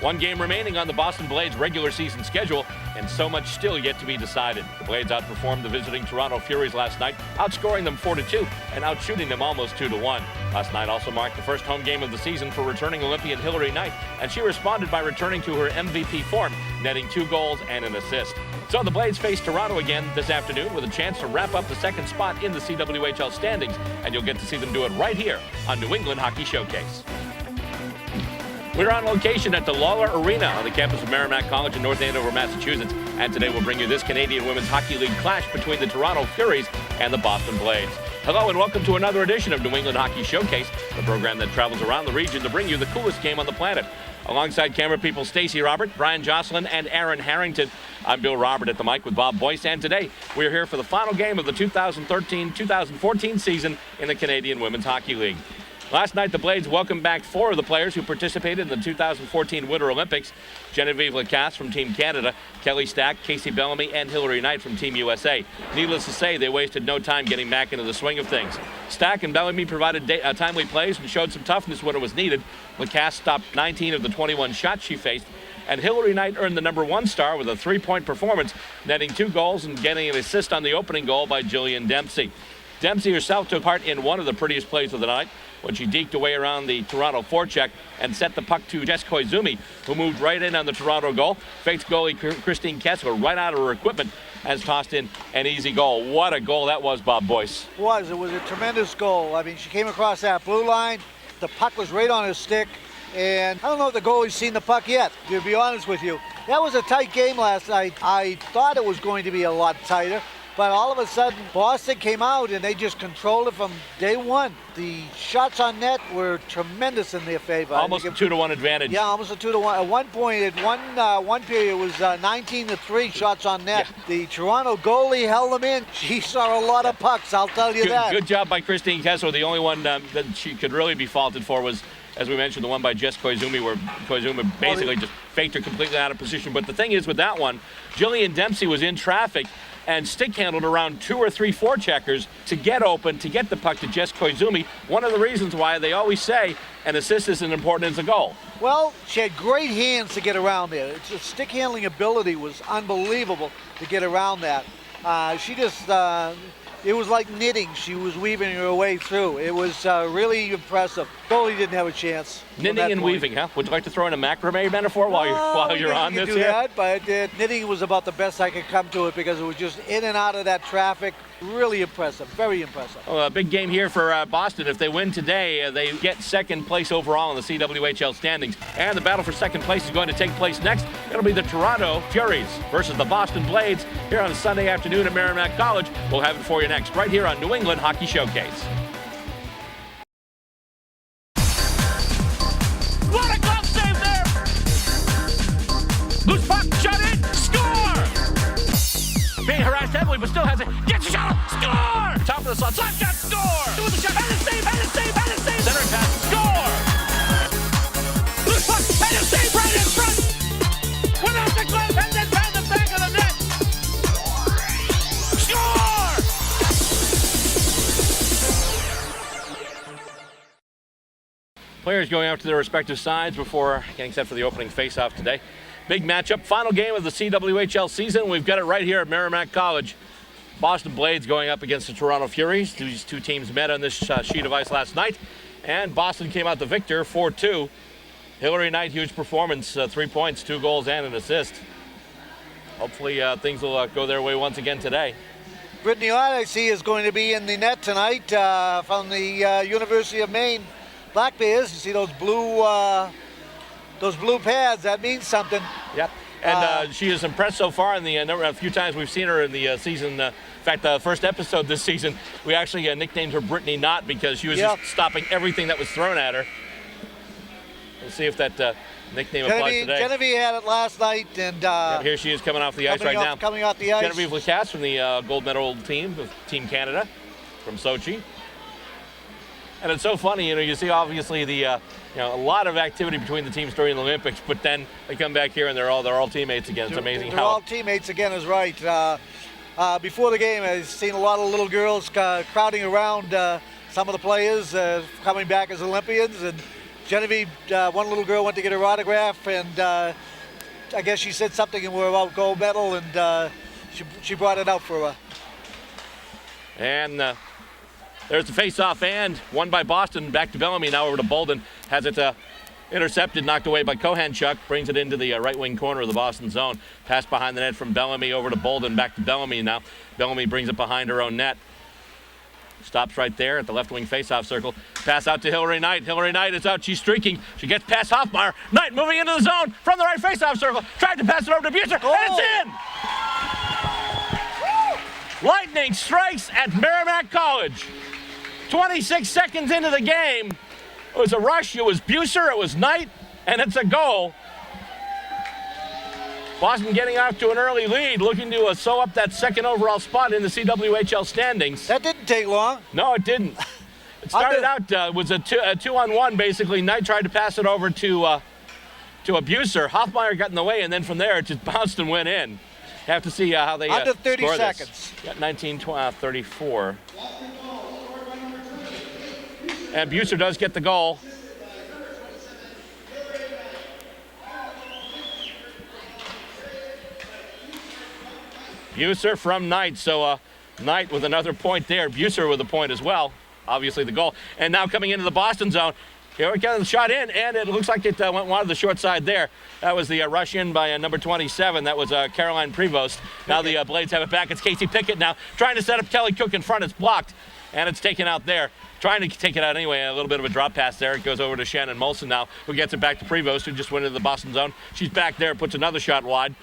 One game remaining on the Boston Blades regular season schedule, and so much still yet to be decided. The Blades outperformed the visiting Toronto Furies last night, outscoring them 4-2 and outshooting them almost 2-1. Last night also marked the first home game of the season for returning Olympian Hilary Knight, and she responded by returning to her MVP form, netting 2 goals and an assist. So the Blades face Toronto again this afternoon with a chance to wrap up the second spot in the CWHL standings, and you'll get to see them do it right here on New England Hockey Showcase. We're on location at the Lawler Arena on the campus of Merrimack College in North Andover, Massachusetts. And today we'll bring you this Canadian Women's Hockey League clash between the Toronto Furies and the Boston Blades. Hello and welcome to another edition of New England Hockey Showcase, the program that travels around the region to bring you the coolest game on the planet. Alongside camera people Stacey Robert, Brian Jocelyn, and Aaron Harrington, I'm Bill Robert at the mic with Bob Boyce. And today we're here for the final game of the 2013-2014 season in the Canadian Women's Hockey League. Last night, the Blades welcomed back 4 of the players who participated in the 2014 Winter Olympics: Genevieve Lacasse from Team Canada, Kelly Stack, Casey Bellamy, and Hilary Knight from Team USA. Needless to say, they wasted no time getting back into the swing of things. Stack and Bellamy provided timely plays and showed some toughness when it was needed. Lacasse stopped 19 of the 21 shots she faced, and Hilary Knight earned the #1 star with a 3-point performance, netting 2 goals and getting an assist on the opening goal by Jillian Dempsey. Dempsey herself took part in one of the prettiest plays of the night when she deked away around the Toronto forecheck and set the puck to Jess Koizumi, who moved right in on the Toronto goal. Faked goalie Christine Kessler right out of her equipment has tossed in an easy goal. What a goal that was, Bob Boyce. It was a tremendous goal. I mean, she came across that blue line. The puck was right on her stick. And I don't know if the goalie's seen the puck yet, to be honest with you. That was a tight game last night. I thought it was going to be a lot tighter. But all of a sudden, Boston came out and they just controlled it from day one. The shots on net were tremendous in their favor. Almost a 2-1 advantage. Yeah, almost a 2-1. At one point, at one period, it was 19-3 shots on net. Yeah. The Toronto goalie held them in. She saw a lot of pucks, I'll tell you that. Good job by Christine Kessler. The only one that she could really be faulted for was, as we mentioned, the one by Jess Koizumi, where Koizumi basically just faked her completely out of position. But the thing is with that one, Jillian Dempsey was in traffic and stick handled around 2 or 3 forecheckers to get open, to get the puck to Jess Koizumi. One of the reasons why they always say an assist is as important as a goal. Well, she had great hands to get around there. Her stick handling ability was unbelievable to get around that. She just, it was like knitting. She was weaving her way through. It was really impressive. Goalie didn't have a chance. Knitting and weaving, huh? Would you like to throw in a macrame metaphor while you're on this? Do that, but knitting was about the best I could come to it because it was just in and out of that traffic. Really impressive, very impressive. Well, a big game here for Boston. If they win today, they get second place overall in the CWHL standings. And the battle for second place is going to take place next. It'll be the Toronto Furies versus the Boston Blades here on a Sunday afternoon at Merrimack College. We'll have it for you next, right here on New England Hockey Showcase. What a glove save there! Loose puck, shot in, score! Being harassed heavily, but still has it. Gets a shot, score! Top of the slot, slap shot, score! Doing the shot, and a save, and a save, and a save! Centering pass, score! Loose puck, and a save right in front! Without the glove, and then found the back of the net! Score! Players going out to their respective sides before getting set for the opening face-off today. Big matchup, final game of the CWHL season. We've got it right here at Merrimack College. Boston Blades going up against the Toronto Furies. These two teams met on this sheet of ice last night, and Boston came out the victor, 4-2. Hilary Knight, huge performance, 3 points, 2 goals, and an assist. Hopefully things will go their way once again today. Brittany Ott, I see, is going to be in the net tonight from the University of Maine Black Bears. You see those blue pads, that means something. Yep. And she is impressed so far in the a few times we've seen her in the season. In fact, the first episode this season, we actually nicknamed her Brittany Knott because she was just stopping everything that was thrown at her. We'll see if that nickname applies today. Genevieve had it last night, and here she is coming off the ice right now. Coming off the ice. Genevieve Lacasse from the gold medal team of Team Canada from Sochi. And it's so funny, you see obviously the a lot of activity between the teams during the Olympics, but then they come back here and they're all teammates again. It's amazing they're all teammates again is right. Before the game, I've seen a lot of little girls crowding around some of the players coming back as Olympians, and Genevieve, one little girl went to get her autograph, and I guess she said something about gold medal, and she brought it out for her. And there's the face-off and won by Boston. Back to Bellamy, now over to Bolden. Has it intercepted, knocked away by Kohanchuk. Brings it into the right wing corner of the Boston zone. Pass behind the net from Bellamy over to Bolden. Back to Bellamy now. Bellamy brings it behind her own net. Stops right there at the left wing face-off circle. Pass out to Hillary Knight. Hillary Knight is out. She's streaking. She gets past Hoffmeyer. Knight moving into the zone from the right face-off circle. Tried to pass it over to Buser, and it's in! Lightning strikes at Merrimack College. 26 seconds into the game. It was a rush. It was Buser. It was Knight. And it's a goal. Boston getting off to an early lead, looking to sew up that second overall spot in the CWHL standings. That didn't take long. No, it didn't. It started out, it was a two-on-one, basically. Knight tried to pass it over to a Buser. Hoffmeyer got in the way, and then from there, it just bounced and went in. Have to see how they under 30 score seconds. This. Yeah, 19-34. And Buser does get the goal. Buser from Knight, so Knight with another point there. Buser with a point as well, obviously the goal. And now coming into the Boston zone. Here we go, the shot in, and it looks like it went wide of the short side there. That was the rush in by number 27. That was Caroline Prevost. Now the Blades have it back. It's Casey Pickett now trying to set up Kelly Cook in front. It's blocked, and it's taken out there. Trying to take it out anyway. A little bit of a drop pass there. It goes over to Shannon Molson now, who gets it back to Prevost, who just went into the Boston zone. She's back there, puts another shot wide.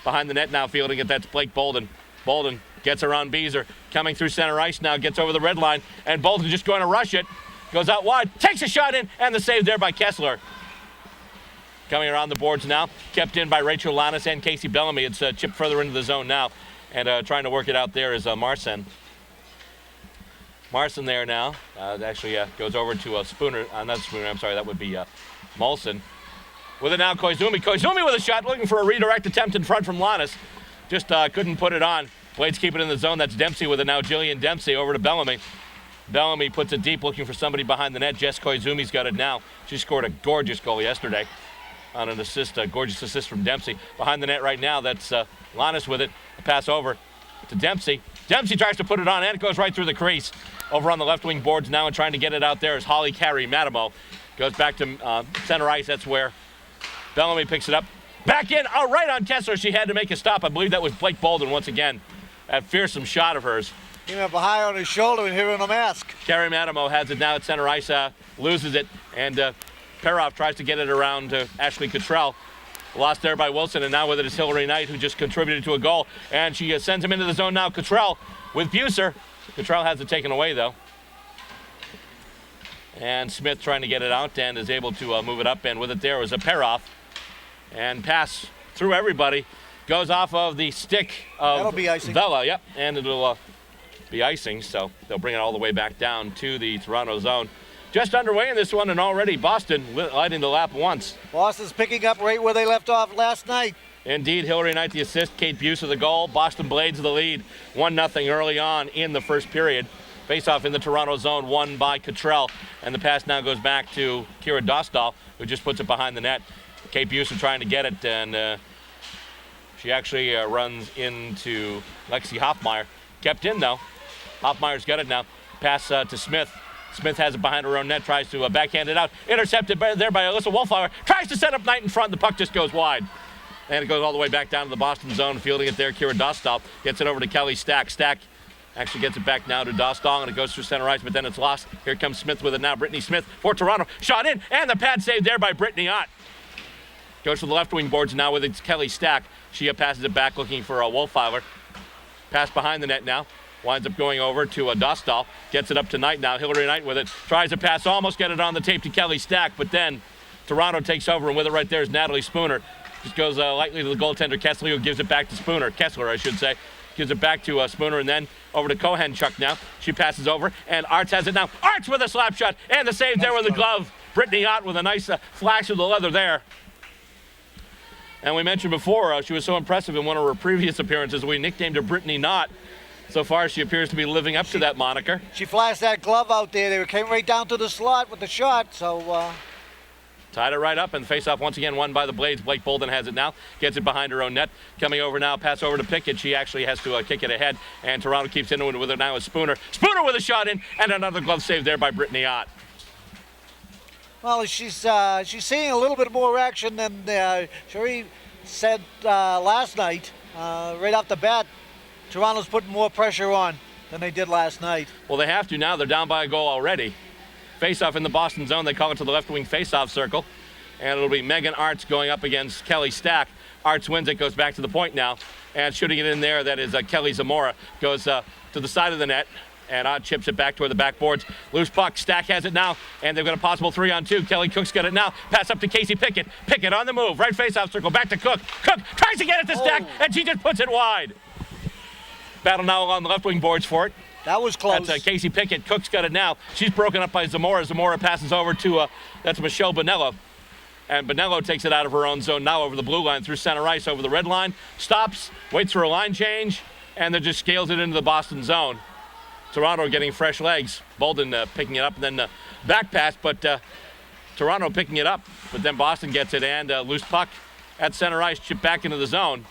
Behind the net now, fielding it. That's Blake Bolden. Bolden gets around Beezer. Coming through center ice now, gets over the red line, and Bolden just going to rush it. Goes out wide, takes a shot in, and the save there by Kessler. Coming around the boards now, kept in by Rachel Lannis and Casey Bellamy. It's chipped further into the zone now, and trying to work it out there is Marcin. Marcin there now, actually goes over to Spooner, not Spooner, I'm sorry, that would be Molson. With it now, Koizumi. Koizumi with a shot, looking for a redirect attempt in front from Lannis. Just couldn't put it on. Blades keep it in the zone. That's Dempsey with it now. Jillian Dempsey over to Bellamy. Bellamy puts it deep, looking for somebody behind the net. Jess Koizumi's got it now. She scored a gorgeous goal yesterday on an assist, a gorgeous assist from Dempsey. Behind the net right now, that's Lannis with it. A pass over to Dempsey. Dempsey tries to put it on, and it goes right through the crease. Over on the left wing boards now, and trying to get it out there is Holly Carey Matamo. Goes back to center ice. That's where Bellamy picks it up. Back in, right on Kessler. She had to make a stop. I believe that was Blake Bolden once again. That fearsome shot of hers. Came up high on his shoulder and hit her in the mask. Carey Matamo has it now at center ice, loses it, and Peroff tries to get it around to Ashley Cottrell. Lost there by Wilson, and now with it is Hillary Knight, who just contributed to a goal. And she sends him into the zone now. Cottrell with Buser. Cottrell has it taken away, though. And Smith trying to get it out and is able to move it up. And with it there was a Peroff. And pass through everybody. Goes off of the stick of That'll be icing. Vela, yep. And it'll be icing, so they'll bring it all the way back down to the Toronto zone. Just underway in this one, and already Boston lighting the lap once. Boston's picking up right where they left off last night. Indeed, Hillary Knight the assist, Kate Buser the goal. Boston Blades the lead, 1-0 early on in the first period. Face-off in the Toronto zone, won by Cottrell. And the pass now goes back to Kira Dostal, who just puts it behind the net. Kate Buser trying to get it, and she actually runs into Lexi Hoffmeyer. Kept in, though. Hoffmeyer's got it now. Pass to Smith. Smith has it behind her own net, tries to backhand it out. Intercepted there by Alyssa Wolfhauer. Tries to set up Knight in front. The puck just goes wide. And it goes all the way back down to the Boston zone. Fielding it there, Kira Dostal. Gets it over to Kelly Stack. Stack actually gets it back now to Dostal, and it goes through center ice, but then it's lost. Here comes Smith with it now. Brittany Smith for Toronto. Shot in, and the pad saved there by Brittany Ott. Goes to the left wing boards now with it, Kelly Stack. She passes it back looking for Wolfhauer. Pass behind the net now. Winds up going over to Dostal. Gets it up to Knight now. Hillary Knight with it. Tries to pass, almost get it on the tape to Kelly Stack, but then Toronto takes over, and with it right there is Natalie Spooner. Just goes lightly to the goaltender Kessler, who gives it back to Spooner. Kessler, I should say. Gives it back to Spooner, and then over to Kohanchuk now. She passes over, and Arts has it now. Arts with a slap shot, and the save there with the glove. Brittany Ott with a nice flash of the leather there. And we mentioned before, she was so impressive in one of her previous appearances. We nicknamed her Brittany Knott. So far, she appears to be living up to that moniker. She flashed that glove out there. They came right down to the slot with the shot, so Tied it right up, and face-off once again won by the Blades. Blake Bolden has it now, gets it behind her own net. Coming over now, pass over to Pickett. She actually has to kick it ahead, and Toronto keeps into it with it now is Spooner. Spooner with a shot in, and another glove save there by Brittany Ott. Well, she's seeing a little bit more action than Cherie said last night. Right off the bat, Toronto's putting more pressure on than they did last night. Well, they have to now. They're down by a goal already. Face-off in the Boston zone. They call it to the left wing face-off circle. And it'll be Megan Arts going up against Kelly Stack. Arts wins it, goes back to the point now. And shooting it in there, that is Kelly Zamora. Goes to the side of the net. And Ott chips it back toward the backboards. Loose puck. Stack has it now. And they've got a possible 3-on-2. Kelly Cook's got it now. Pass up to Casey Pickett. Pickett on the move. Right face-off circle. Back to Cook. Cook tries to get it to Stack. And she just puts it wide. Battle now along the left wing boards for it. That was close. That's Casey Pickett. Cook's got it now. She's broken up by Zamora. Zamora passes over to, that's Michelle Bonello. And Bonello takes it out of her own zone now over the blue line through center ice over the red line. Stops, waits for a line change, and then just scales it into the Boston zone. Toronto getting fresh legs. Bolden picking it up, and then back pass, but Toronto picking it up. But then Boston gets it, and loose puck at center ice, chip back into the zone.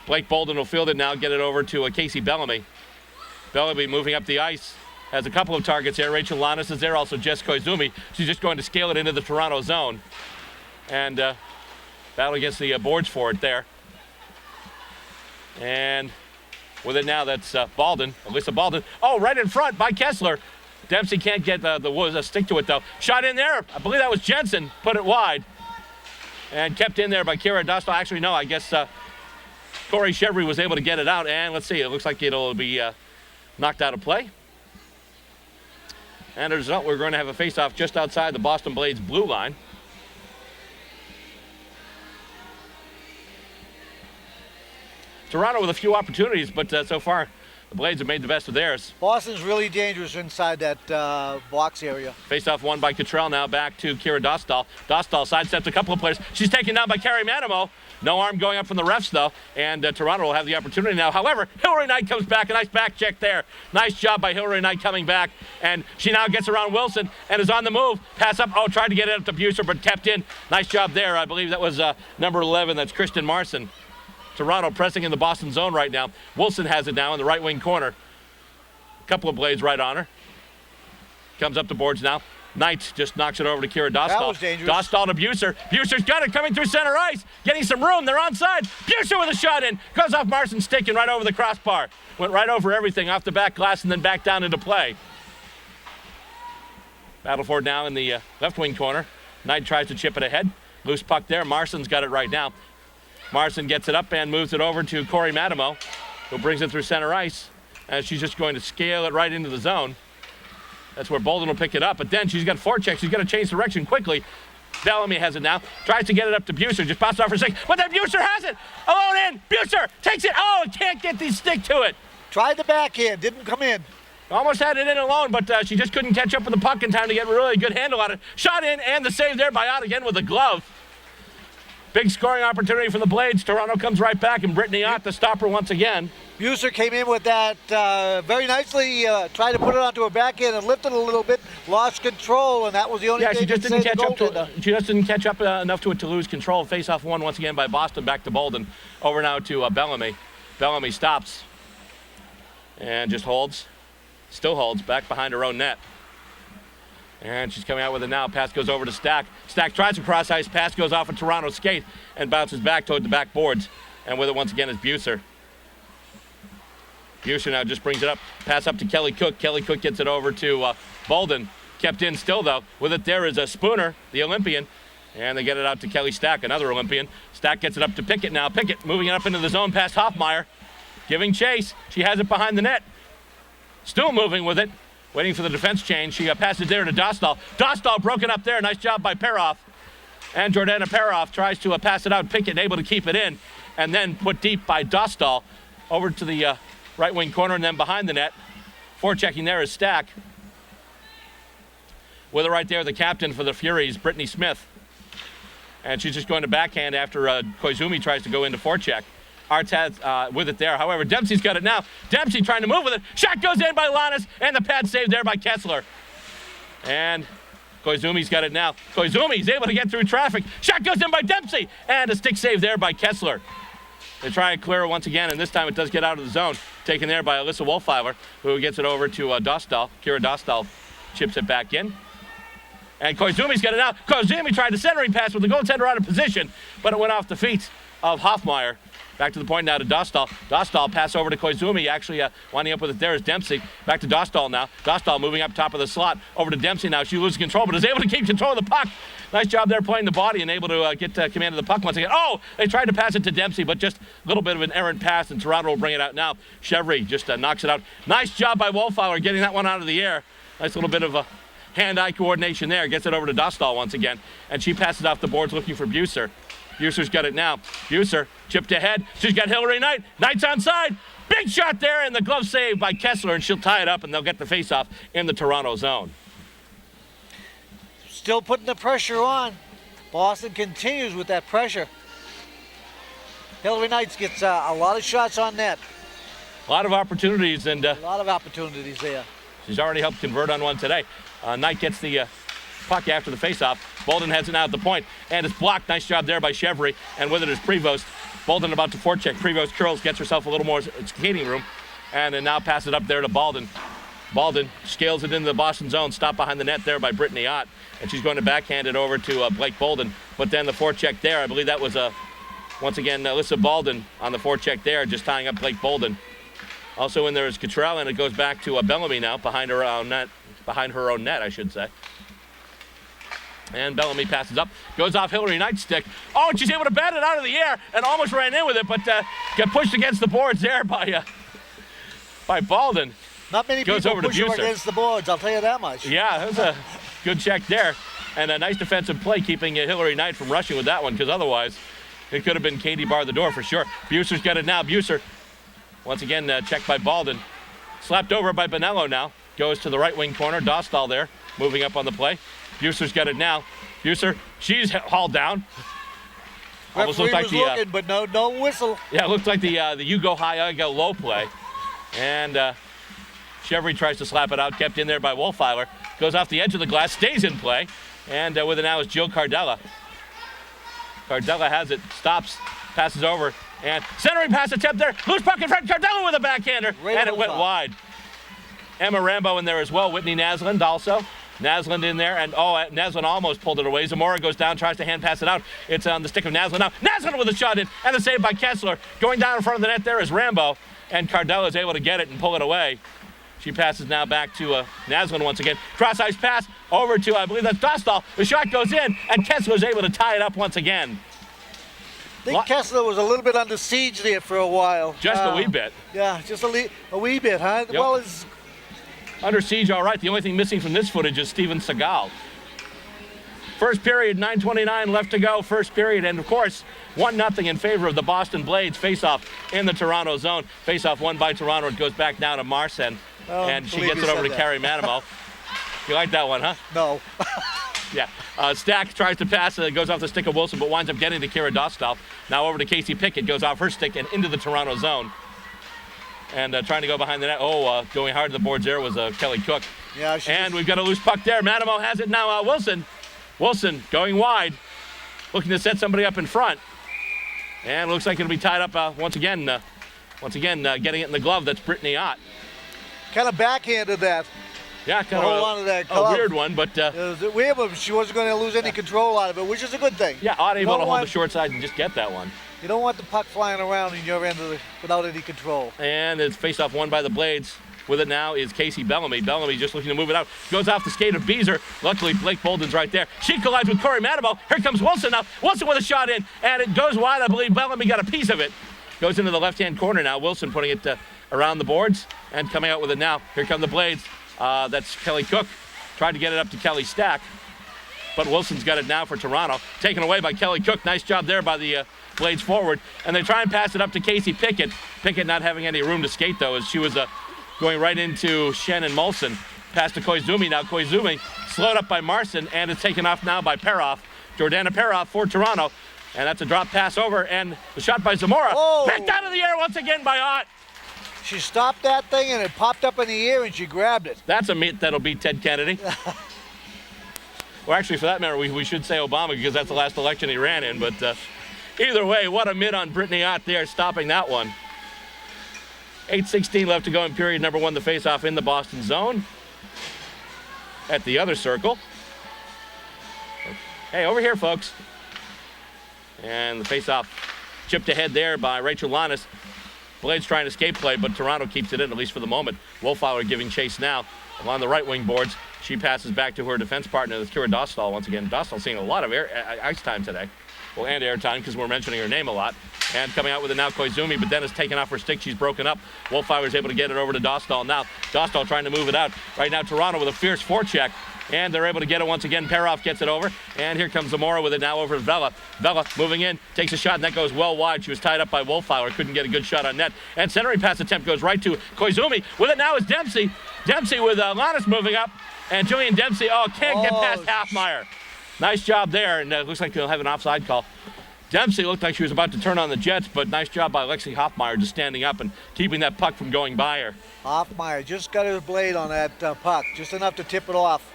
Blake Bolden will field it now, get it over to Casey Bellamy. Bellamy moving up the ice, has a couple of targets here. Rachel Lannis is there, also Jess Koizumi. She's just going to scale it into the Toronto zone. And battle against the boards for it there. And with it now, that's Balden, Alyssa Balden. Oh, right in front by Kessler. Dempsey can't get the stick to it, though. Shot in there. I believe that was Jensen. Put it wide. And kept in there by Kira Dostal. Actually, no, I guess Corey Chevry was able to get it out. And let's see, it looks like it'll be knocked out of play. And as a result, we're going to have a face-off just outside the Boston Blades blue line. Toronto with a few opportunities, but so far the Blades have made the best of theirs. Boston's really dangerous inside that box area. Face-off won by Cottrell, now back to Kira Dostal. Dostal sidesteps a couple of players. She's taken down by Carrie Manamo. No arm going up from the refs, though, and Toronto will have the opportunity now. However, Hillary Knight comes back. A nice back check there. Nice job by Hillary Knight coming back, and she now gets around Wilson and is on the move. Pass up. Oh, tried to get it up to Buser, but kept in. Nice job there. I believe that was number 11. That's Kristen Marson. Toronto pressing in the Boston zone right now. Wilson has it now in the right wing corner. A couple of Blades right on her. Comes up the boards now. Knight just knocks it over to Kira Dostal. That was dangerous. Dostal to Buser. Buser's got it coming through center ice. Getting some room. They're onside. Buser with a shot in. Goes off Marson's stick and right over the crossbar. Went right over everything off the back glass and then back down into play. Battle for it now in the left wing corner. Knight tries to chip it ahead. Loose puck there. Marson's got it right now. Marson gets it up and moves it over to Corey Madamo, who brings it through center ice. And she's just going to scale it right into the zone. That's where Bolden will pick it up, but then she's got forecheck. She's got to change direction quickly. Bellamy has it now. Tries to get it up to Buser. Just passed off for a second. But then Buser has it. Alone in. Buser takes it. Oh, can't get the stick to it. Tried the backhand. Didn't come in. Almost had it in alone, but she just couldn't catch up with the puck in time to get a really good handle on it. Shot in, and the save there by Ott again with a glove. Big scoring opportunity for the Blades. Toronto comes right back, and Brittany Ott, the stopper once again. Buser came in with that very nicely, tried to put it onto her backhand and lifted a little bit, lost control, and that was the only thing she just that didn't saved catch up the to goaltender. it. She just didn't catch up enough to it to lose control. Face-off won once again by Boston. Back to Bolden. Over now to Bellamy. Bellamy stops and just holds. Still holds back behind her own net. And she's coming out with it now. Pass goes over to Stack. Stack tries to cross ice. Pass goes off a Toronto skate and bounces back toward the backboards. And with it once again is Buser. Buser now just brings it up. Pass up to Kelly Cook. Kelly Cook gets it over to Bolden. Kept in still, though. With it there is a Spooner, the Olympian. And they get it out to Kelly Stack, another Olympian. Stack gets it up to Pickett now. Pickett moving it up into the zone past Hoffmeyer. Giving chase. She has it behind the net. Still moving with it. Waiting for the defense change. She passes there to Dostal. Dostal broken up there. Nice job by Peroff. And Jordana Peroff tries to pass it out. Pickett able to keep it in. And then put deep by Dostal. Over to the right wing corner and then behind the net. Forechecking there is Stack. With it right there, the captain for the Furies, Brittany Smith. And she's just going to backhand after Koizumi tries to go into forecheck. Arts has with it there. However, Dempsey's got it now. Dempsey trying to move with it. Shot goes in by Lannis, and the pad saved there by Kessler. And Koizumi's got it now. Koizumi's able to get through traffic. Shot goes in by Dempsey, and a stick save there by Kessler. They try and clear it once again, and this time it does get out of the zone. Taken there by Alyssa Wolfeiler, who gets it over to Dostal. Kira Dostal chips it back in. And Koizumi's got it out. Koizumi tried the centering pass with the goaltender out of position, but it went off the feet of Hoffmeyer. Back to the point now to Dostal. Dostal pass over to Koizumi, actually winding up with it there is Dempsey. Back to Dostal now. Dostal moving up top of the slot. Over to Dempsey now. She loses control, but is able to keep control of the puck. Nice job there playing the body and able to get command of the puck once again. Oh, they tried to pass it to Dempsey, but just a little bit of an errant pass, and Toronto will bring it out now. Chevry just knocks it out. Nice job by Wolfeiler getting that one out of the air. Nice little bit of hand-eye coordination there. Gets it over to Dostal once again, and she passes off the boards looking for Buser. Buser's got it now. Buser chipped ahead. She's got Hillary Knight. Knight's onside. Big shot there, and the glove save by Kessler, and she'll tie it up, and they'll get the face-off in the Toronto zone. Still putting the pressure on. Boston continues with that pressure. Hillary Knight gets a lot of shots on net. A lot of opportunities, and A lot of opportunities there. she's already helped convert on one today. Knight gets the puck after the faceoff. Bolden heads it out at the point, and it's blocked. Nice job there by Chevry, and with it is Prevost. Bolden about to forecheck. Prevost curls, gets herself a little more skating room, and then now pass it up there to Bolden. Bolden scales it into the Boston zone, stopped behind the net there by Brittany Ott, and she's going to backhand it over to Blake Bolden. But then the forecheck there, I believe that was once again Alyssa Bolden on the forecheck there, just tying up Blake Bolden. Also in there is Cottrell, and it goes back to Bellamy now behind her own net, I should say. And Bellamy passes up, goes off Hillary Knight's stick. Oh, and she's able to bat it out of the air and almost ran in with it, but got pushed against the boards there by Bolden. Not many Goes people over to push her Buser. against the boards, I'll tell you that much. Yeah, that was a good check there. And a nice defensive play keeping Hillary Knight from rushing with that one, because otherwise it could have been Katie bar the door for sure. Buser's got it now. Buser, once again, checked by Bolden. Slapped over by Bonello now. Goes to the right wing corner. Dostal there, moving up on the play. Buser's got it now. Buser, she's hauled down. Almost looked like looking, but no whistle. Yeah, it looked like the you go high, I go low play. And Chevry tries to slap it out, kept in there by Wolfeiler. Goes off the edge of the glass, stays in play. And with it now is Jill Cardella. Cardella has it, stops, passes over, and centering pass attempt there. Loose puck in front, Cardella with a backhander, and it went wide. Emma Rambo in there as well, Whitney Naslund also. Naslund in there, and Naslund almost pulled it away. Zamora goes down, tries to hand pass it out. It's on the stick of Naslund now. Naslund with a shot in, and a save by Kessler. Going down in front of the net there is Rambo, and Cardella is able to get it and pull it away. She passes now back to Naslund once again. Cross-ice pass over to, I believe that's Dostal. The shot goes in, and Kessler is able to tie it up once again. I think Kessler was a little bit under siege there for a while. Just a wee bit. Yeah, just a wee bit, huh? Yep. Well, it's Under siege, all right. The only thing missing from this footage is Steven Seagal. First period, 9:29 left to go. First period, and of course, 1-0 in favor of the Boston Blades. Face-off in the Toronto zone. Face-off won by Toronto. It goes back now to Marsen, and she gets it over to Carrie Manamo. You like that one, huh? no. Yeah. Stack tries to pass. Goes off the stick of Wilson, but winds up getting to Kira Dostal. Now over to Casey Pickett. Goes off her stick and into the Toronto zone. And trying to go behind the net. Going hard to the boards there was Kelly Cook. Yeah. And we've got a loose puck there. Manamo has it now. Wilson going wide, looking to set somebody up in front. And looks like it'll be tied up once again, getting it in the glove. That's Brittany Ott. Kind of backhanded that. Yeah, kind Hold on to that glove. a weird one, but It was weird, but she wasn't going to lose any control out of it, which is a good thing. yeah, Ott able to hold the short side and just get that one. You don't want the puck flying around in your end without any control. And it's face-off won by the Blades. With it now is Casey Bellamy. Bellamy just looking to move it out. Goes off the skate of Beezer. Luckily, Blake Bolden's right there. She collides with Corey Manamo. Here comes Wilson now. Wilson with a shot in, and it goes wide. I believe Bellamy got a piece of it. Goes into the left-hand corner now. Wilson putting it around the boards and coming out with it now. Here come the Blades. That's Kelly Cook. Tried to get it up to Kelly Stack, but Wilson's got it now for Toronto. Taken away by Kelly Cook. Nice job there by the Blades forward. And they try and pass it up to Casey Pickett. Pickett not having any room to skate, though, as she was going right into Shannon Molson. Pass to Koizumi now. Koizumi slowed up by Marson, and it's taken off now by Peroff. Jordana Peroff for Toronto. And that's a drop pass over, and the shot by Zamora. Oh. Picked out of the air once again by Ott. She stopped that thing, and it popped up in the air, and she grabbed it. That's a meat that'll beat Ted Kennedy. Or actually, for that matter, we should say Obama because that's the last election he ran in. But either way, what a mid on Brittany Ott there, stopping that one. 8:16 left to go in period number 1. The face-off in the Boston zone. At the other circle. Hey, over here, folks. And the face-off chipped ahead there by Rachel Lannis. Blades trying to escape play, but Toronto keeps it in, at least for the moment. Wolfhauer giving chase now along the right wing boards. She passes back to her defense partner, that's Kira Dostal once again. Dostal seeing a lot of ice time today. Well, and air time because we're mentioning her name a lot. And coming out with it now, Koizumi, but then is taken off her stick. She's broken up. Wolfhauer is able to get it over to Dostal now. Dostal trying to move it out. Right now, Toronto with a fierce forecheck. And they're able to get it once again. Peroff gets it over. And here comes Zamora with it now over to Vela. Vela moving in, takes a shot, and that goes well wide. She was tied up by Wolfhauer. Couldn't get a good shot on net. And centering pass attempt goes right to Koizumi. With it now is Dempsey. Dempsey with Lannis moving up. And Julian Dempsey, can't get past Halfmeyer. Nice job there. And it looks like they'll have an offside call. Dempsey looked like she was about to turn on the Jets, but nice job by Lexi Hoffmeyer just standing up and keeping that puck from going by her. Hoffmeyer just got his blade on that puck, just enough to tip it off.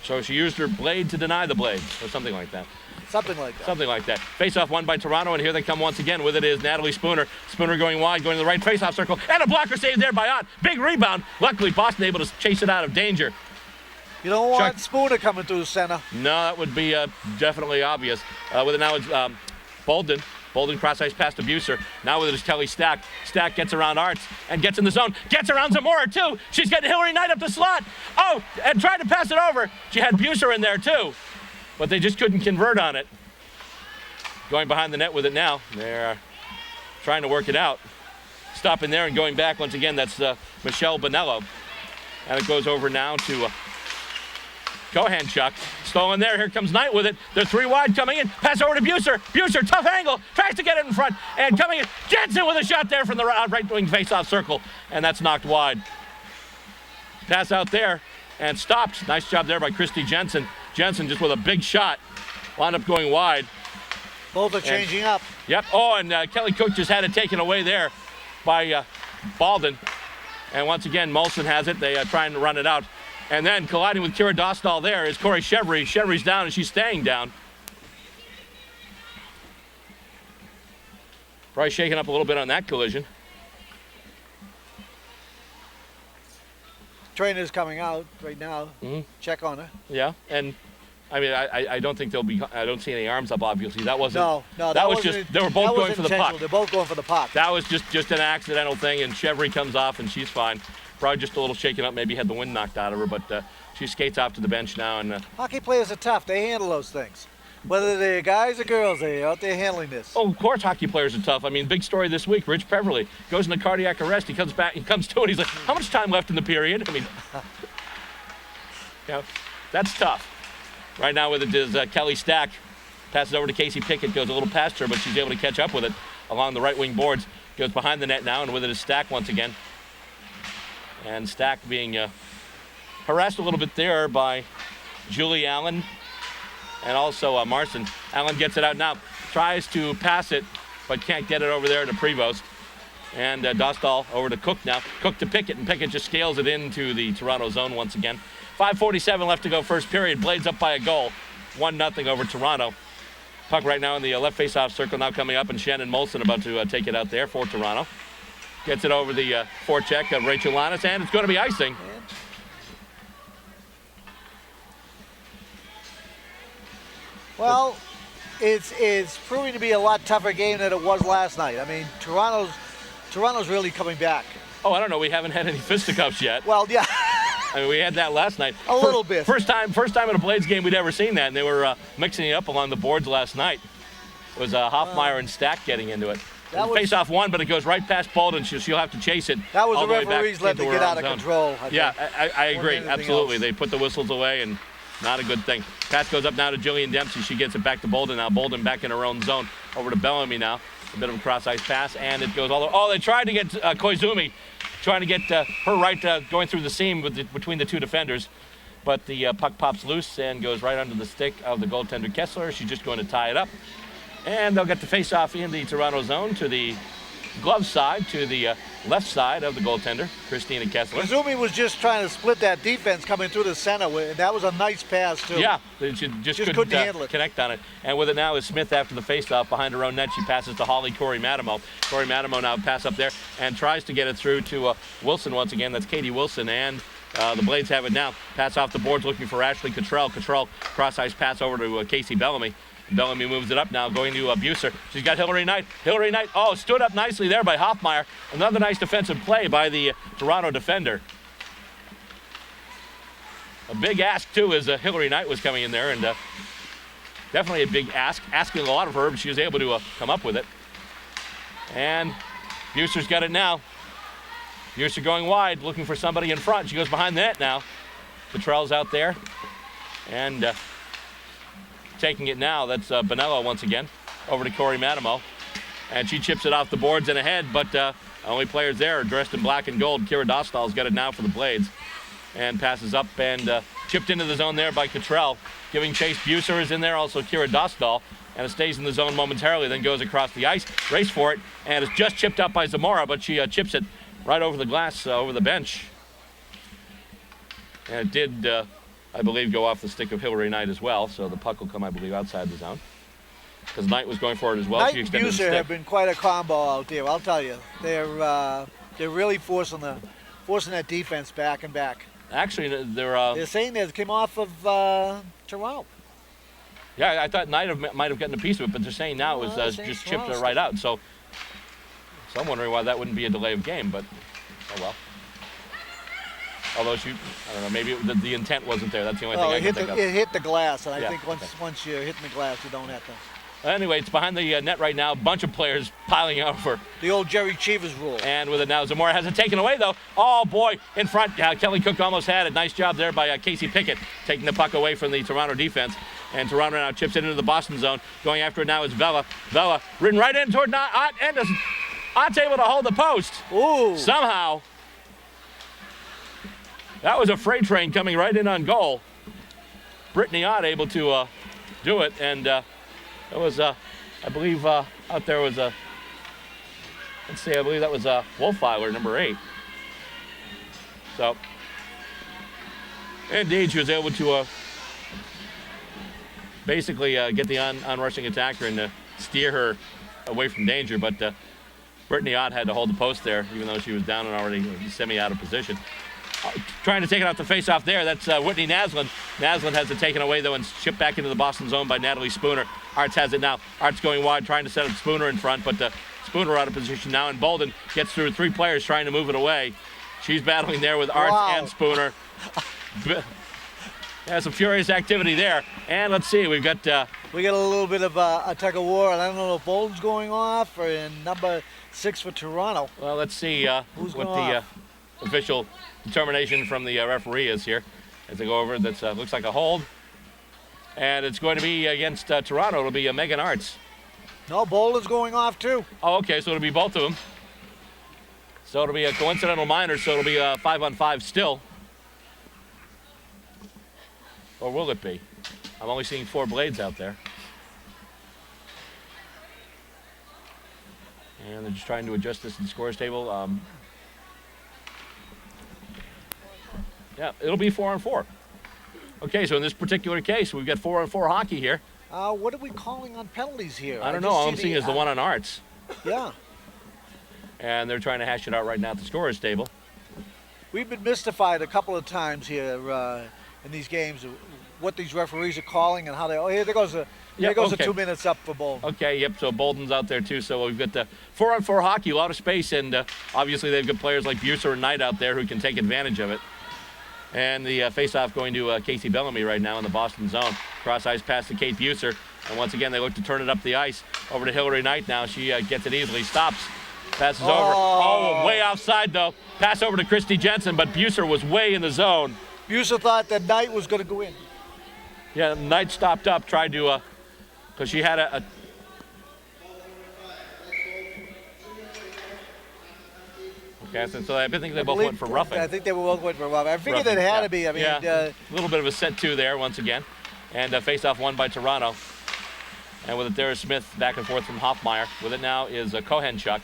So she used her blade to deny the blade, or something like that. Something like that. Something like that. Face-off won by Toronto, and here they come once again. With it is Natalie Spooner. Spooner going wide, going to the right face-off circle, and a blocker save there by Ott. Big rebound. Luckily, Boston able to chase it out of danger. You don't want Spooner coming through the center. No, that would be definitely obvious. With it now it's Bolden. Bolden cross-ice past to Buser. Now with it is Kelly Stack. Stack gets around Arts and gets in the zone. Gets around Zamora, too. She's getting Hillary Knight up the slot. Oh, and tried to pass it over. She had Buser in there, too. But they just couldn't convert on it. Going behind the net with it now. They're trying to work it out. Stopping there and going back once again. That's Michelle Bonello. And it goes over now to Cohan Chuck. Stolen there. Here comes Knight with it. They're 3 wide coming in. Pass over to Buser. Buser, tough angle. Tries to get it in front. And coming in. Jensen with a shot there from the right wing face-off circle. And that's knocked wide. Pass out there. And stopped. Nice job there by Christy Jensen. Jensen just with a big shot. Wound up going wide. Both are changing up. Yep. Oh, and Kelly Cook just had it taken away there by Balden. And once again, Molson has it. They are trying to run it out. And then colliding with Kira Dostal there is Corey Chevry. Chevry's down, and she's staying down. Probably shaking up a little bit on that collision. Trainer's coming out right now. Mm-hmm. Check on her. Yeah, and I mean, I don't think they'll be. I don't see any arms up. Obviously, that wasn't. No, that was just. They were both going for the puck. They're both going for the puck. That was just an accidental thing, and Chevry comes off, and she's fine. Probably just a little shaken up. Maybe had the wind knocked out of her, but she skates off to the bench now. And hockey players are tough. They handle those things. Whether they're guys or girls, they're out there handling this. Oh, of course, hockey players are tough. I mean, big story this week. Rich Peverly goes into cardiac arrest. He comes back. He comes to it. He's like, "How much time left in the period?" I mean, that's tough. Right now with it is Kelly Stack. Passes over to Casey Pickett. Goes a little past her, but she's able to catch up with it along the right wing boards. Goes behind the net now, and with it is Stack once again. And Stack being harassed a little bit there by Julie Allen and also Marson. Allen gets it out now. Tries to pass it, but can't get it over there to Prevost. And Dostal over to Cook now. Cook to Pickett, and Pickett just scales it into the Toronto zone once again. 5:47 left to go first period. Blades up by a goal. 1-0 over Toronto. Puck right now in the left face-off circle now coming up, and Shannon Molson about to take it out there for Toronto. Gets it over the forecheck of Rachel Lannis, and it's going to be icing. Well, it's proving to be a lot tougher game than it was last night. I mean, Toronto's really coming back. Oh, I don't know. We haven't had any fisticuffs yet. Well, yeah. I mean, we had that last night. A little bit. First time in a Blades game we'd ever seen that, and they were mixing it up along the boards last night. It was Hoffmeyer and Stack getting into it. Face-off one, but it goes right past Bolden. She'll have to chase it. That was the referee's let it get out of control. I agree. Absolutely. They put the whistles away, and not a good thing. Pass goes up now to Jillian Dempsey. She gets it back to Bolden now. Bolden back in her own zone. Over to Bellamy now. A bit of a cross-ice pass, and it goes all the way. Oh, they tried to get Koizumi, trying to get her right going through the seam between the two defenders. But the puck pops loose and goes right under the stick of the goaltender Kessler. She's just going to tie it up. And they'll get the face-off in the Toronto zone to the glove side to the left side of the goaltender, Christina Kessler. Izumi was just trying to split that defense coming through the center. That was a nice pass, too. Yeah, she just couldn't handle it. Connect on it. And with it now is Smith after the faceoff behind her own net. She passes to Holly Corey Matimo. Corey Matimo now pass up there and tries to get it through to Wilson once again. That's Katie Wilson, and the Blades have it now. Pass off the boards looking for Ashley Cottrell. Cottrell cross-ice pass over to Casey Bellamy. Bellamy moves it up now, going to Buser. She's got Hillary Knight. Hillary Knight, stood up nicely there by Hoffmeyer. Another nice defensive play by the Toronto defender. A big ask, too, as Hillary Knight was coming in there, and definitely a big ask. Asking a lot of her, but she was able to come up with it. And Buser's got it now. Buser going wide, looking for somebody in front. She goes behind the net now. Cottrell's out there. And taking it now, that's Bonello once again, over to Corey Matimo. And she chips it off the boards and ahead, but only players there are dressed in black and gold. Kira Dostal's got it now for the Blades. And passes up and chipped into the zone there by Cottrell. Giving chase, Buser is in there, also Kira Dostal. And it stays in the zone momentarily, then goes across the ice, race for it, and it's just chipped up by Zamora, but she chips it right over the glass, over the bench. And it did, I believe, go off the stick of Hillary Knight as well, so the puck will come, I believe, outside the zone. Because Knight was going for it as well. Knight and Buser have been quite a combo out there, I'll tell you. They're really forcing that defense back and back. Actually, they're saying they came off of Toronto. Yeah, I thought Knight might have gotten a piece of it, but they're saying now it was just chipped right out. So I'm wondering why that wouldn't be a delay of game, but oh well. Although I don't know, maybe the intent wasn't there. That's the only thing I can think of. It hit the glass, and I think once you're hitting the glass, you don't have to. Anyway, it's behind the net right now. Bunch of players piling out for the old Jerry Cheevers rule. And with it now, Zamora has it taken away, though. Oh, boy, in front. Kelly Cook almost had it. Nice job there by Casey Pickett, taking the puck away from the Toronto defense. And Toronto now chips it into the Boston zone. Going after it now is Vela. Vela ridden right in toward Ott. Anderson. Ott's able to hold the post. Ooh. Somehow. That was a freight train coming right in on goal. Brittany Ott able to do it. And it was, I believe, out there was I believe that was Wolfeiler, number 8. So, indeed, she was able to basically get the on-rushing attacker and steer her away from danger. But Brittany Ott had to hold the post there, even though she was down and already semi-out of position. Trying to take it off the face-off there. That's Whitney Naslund. Naslund has it taken away, though, and shipped back into the Boston zone by Natalie Spooner. Arts has it now. Arts going wide, trying to set up Spooner in front, but Spooner out of position now, and Bolden gets through 3 players trying to move it away. She's battling there with Arts and Spooner. Yeah, some furious activity there. And let's see, we got a little bit of a tug of war, and I don't know if Bolden's going off or in number 6 for Toronto. Well, let's see what the official determination from the referee is here as they go over. That looks like a hold, and it's going to be against Toronto. It'll be Megan Arts. No, Bolden's going off too. Oh, okay, so it'll be both of them. So it'll be a coincidental minor, so it'll be 5-on-5 still. Or will it be? I'm only seeing 4 Blades out there. And they're just trying to adjust this in the scores table. Yeah, it'll be 4-on-4. Okay, so in this particular case, we've got 4-on-4 hockey here. What are we calling on penalties here? I don't know. All I'm seeing is the one on Arts. Yeah. And they're trying to hash it out right now at the scorers table. We've been mystified a couple of times here in these games, what these referees are calling and how they. Oh, here there goes the 2 minutes up for Bolden. Okay, yep. So Bolden's out there too. So we've got the 4-on-4 hockey, a lot of space, and obviously they've got players like Buser and Knight out there who can take advantage of it. And the face-off going to Casey Bellamy right now in the Boston zone. Cross-ice pass to Kate Buser. And once again, they look to turn it up the ice. Over to Hillary Knight now. She gets it easily. Stops. Passes over. Oh, way offside, though. Pass over to Christy Jensen, but Buser was way in the zone. Buser thought that Knight was going to go in. Yeah, Knight stopped up, tried to, because she had a Okay, so I think they both went for roughing. I think they both went for roughing. I figured it had to be. I mean, a little bit of a set 2 there once again. And face-off won by Toronto. And with it there is Smith back and forth from Hoffmeyer. With it now is Kohenchuk.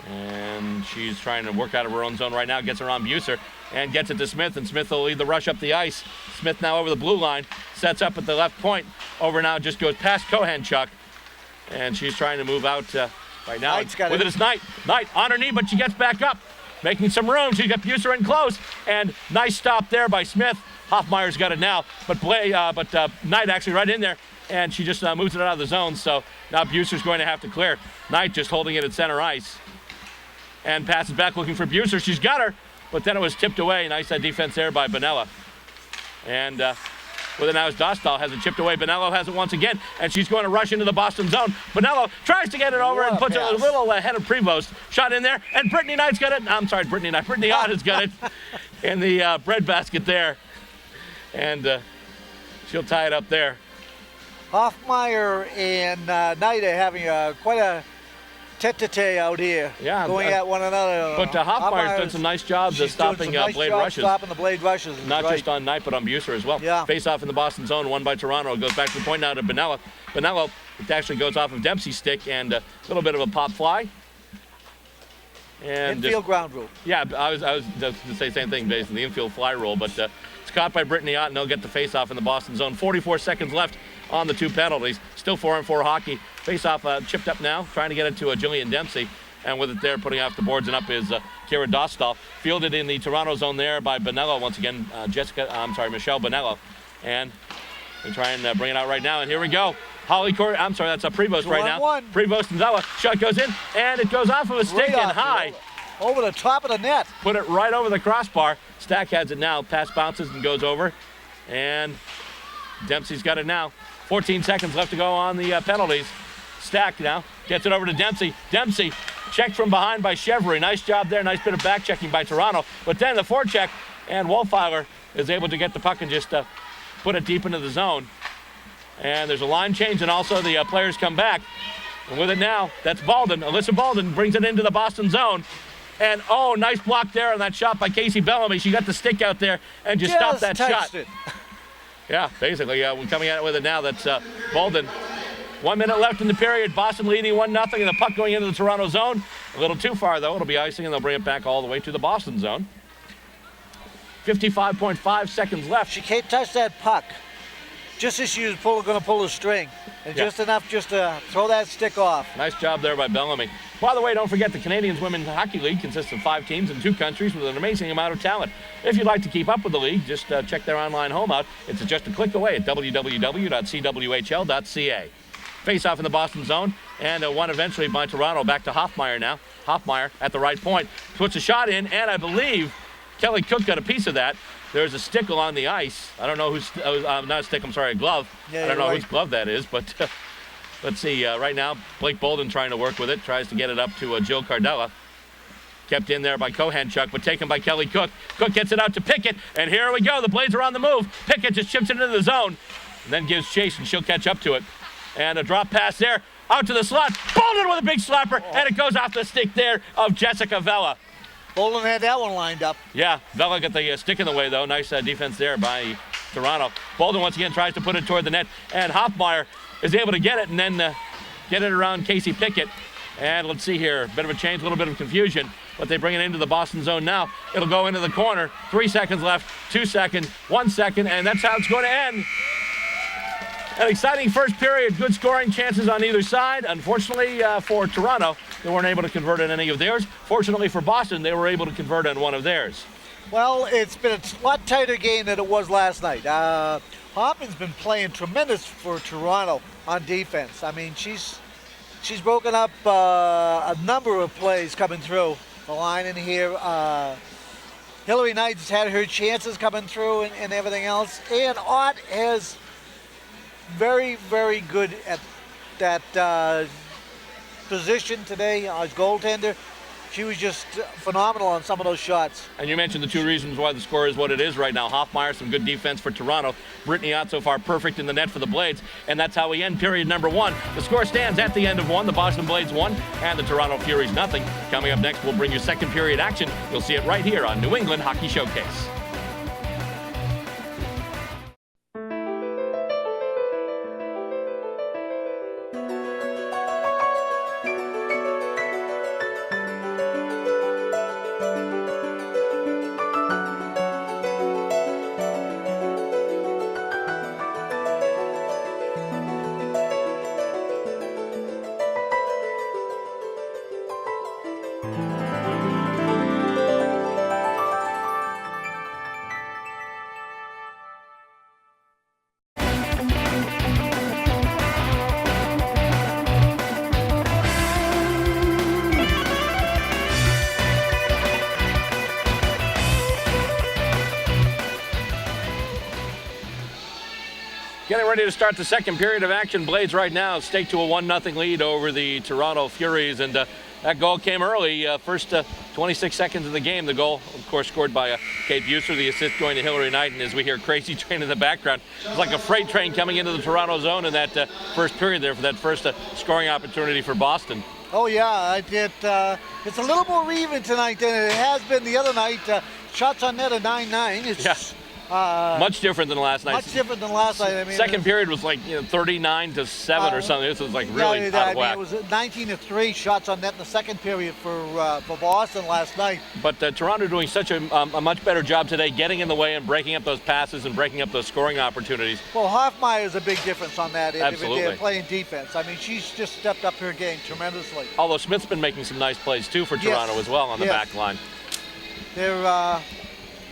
And she's trying to work out of her own zone right now. Gets around Buser and gets it to Smith, and Smith will lead the rush up the ice. Smith now over the blue line, sets up at the left point. Over now, just goes past Kohanchuk, and she's trying to move out right now. With it is Knight. Knight on her knee, but she gets back up, making some room. She's got Buser in close, and nice stop there by Smith. Hoffmeyer's got it now, but Knight actually right in there, and she just moves it out of the zone. So now Buser's going to have to clear. Knight just holding it at center ice. And passes back looking for Buser. She's got her, but then it was tipped away. Nice defense there by Bonella. And with it now is Dostal has it chipped away. Bonello has it once again, and she's going to rush into the Boston zone. Bonello tries to get it over and puts it a little ahead of Prevost. Shot in there, and Brittany Knight's got it. I'm sorry, Brittany Knight. Brittany Ott has got it in the breadbasket there. And she'll tie it up there. Hoffmeyer and Knight are having quite a tete-a-tete out here, going at one another. But Hoffmeyer's done some nice jobs of stopping blade rushes. Stopping the blade rushes. Not just on Knight, but on Buser as well. Yeah. Face off in the Boston zone, won by Toronto. It goes back to the point now to Bonella. Bonella, it actually goes off of Dempsey's stick, and a little bit of a pop fly. And infield ground rule. Yeah, I was just to say the same thing based on the infield fly rule, but it's caught by Brittany Ott, and they'll get the face off in the Boston zone. 44 seconds left on the two penalties. Still 4-on-4 hockey. Face off chipped up now, trying to get it to Jillian Dempsey. And with it there, putting off the boards and up is Kira Dostal. Fielded in the Toronto zone there by Bonello once again. Michelle Bonello. And they try and bring it out right now. And here we go. That's a Prevost right now. Prevost and Zella. Shot goes in, and it goes off of a stick and high. Over the top of the net. Put it right over the crossbar. Stack has it now. Pass bounces and goes over. And Dempsey's got it now. 14 seconds left to go on the penalties. Stack now gets it over to Dempsey. Dempsey checked from behind by Chevrolet. Nice job there. Nice bit of back checking by Toronto. But then the forecheck, and Wolfeiler is able to get the puck and just put it deep into the zone. And there's a line change, and also the players come back. And with it now, that's Balden. Alyssa Balden brings it into the Boston zone. And, nice block there on that shot by Casey Bellamy. She got the stick out there and just stopped that shot. It. Yeah, basically, we're coming at it with it now. That's Balden. 1 minute left in the period. Boston leading 1-0, and the puck going into the Toronto zone. A little too far, though. It'll be icing, and they'll bring it back all the way to the Boston zone. 55.5 seconds left. She can't touch that puck. Just as she was going to pull the string. And just enough just to throw that stick off. Nice job there by Bellamy. By the way, don't forget the Canadians Women's Hockey League consists of 5 teams in 2 countries with an amazing amount of talent. If you'd like to keep up with the league, just check their online home out. It's just a click away at www.cwhl.ca. Face off in the Boston zone, and one eventually by Toronto. Back to Hoffmeyer now. Hoffmeyer at the right point. Puts a shot in, and I believe Kelly Cook got a piece of that. There's a stick along the ice. I don't know who's, not a stick, I'm sorry, a glove. Yeah, I don't know whose glove that is, but let's see. Right now, Blake Bolden trying to work with it. Tries to get it up to Jill Cardella. Kept in there by Kohanchuk, but taken by Kelly Cook. Cook gets it out to Pickett, and here we go. The Blades are on the move. Pickett just chips it into the zone, and then gives chase, and she'll catch up to it. And a drop pass there, out to the slot. Bolden with a big slapper, and it goes off the stick there of Jessica Vella. Bolden had that one lined up. Yeah, Vella got the stick in the way, though. Nice defense there by Toronto. Bolden once again tries to put it toward the net, and Hoffmeyer is able to get it and then get it around Casey Pickett. And let's see here, bit of a change, a little bit of confusion, but they bring it into the Boston zone now. It'll go into the corner. 3 seconds left, 2 seconds, 1 second, and that's how it's going to end. An exciting first period, good scoring chances on either side. Unfortunately for Toronto, they weren't able to convert on any of theirs. Fortunately for Boston, they were able to convert on one of theirs. Well, it's been a lot tighter game than it was last night. Hoffman's been playing tremendous for Toronto on defense. I mean, she's broken up a number of plays coming through the line in here. Hillary Knight's had her chances coming through and everything else. And Ott has very, very good at that position today as goaltender. She was just phenomenal on some of those shots. And you mentioned the 2 reasons why the score is what it is right now. Hoffmeyer, some good defense for Toronto. Brittany Ott so far perfect in the net for the Blades. And that's how we end period number 1. The score stands at the end of 1. The Boston Blades 1 and the Toronto Furies nothing. Coming up next, we'll bring you second period action. You'll see it right here on New England Hockey Showcase. Getting ready to start the second period of action. Blades right now stake to a 1-0 lead over the Toronto Furies, and that goal came early. First 26 seconds of the game. The goal, of course, scored by Kate Buser. The assist going to Hillary Knight, and as we hear Crazy Train in the background, it's like a freight train coming into the Toronto zone in that first period there for that first scoring opportunity for Boston. Oh yeah, it's a little more even tonight than it has been the other night. Shots on net at 9-9. It's much different than last night. Much different than last night. I mean, second period was like 39-7 or something. This was like really out of whack. It was 19-3 shots on net in the second period for Boston last night. But Toronto doing such a much better job today, getting in the way and breaking up those passes and breaking up those scoring opportunities. Well, Hoffmeyer's a big difference on that. Absolutely. They're playing defense. I mean, she's just stepped up her game tremendously. Although Smith's been making some nice plays too for Toronto as well on the back line. They're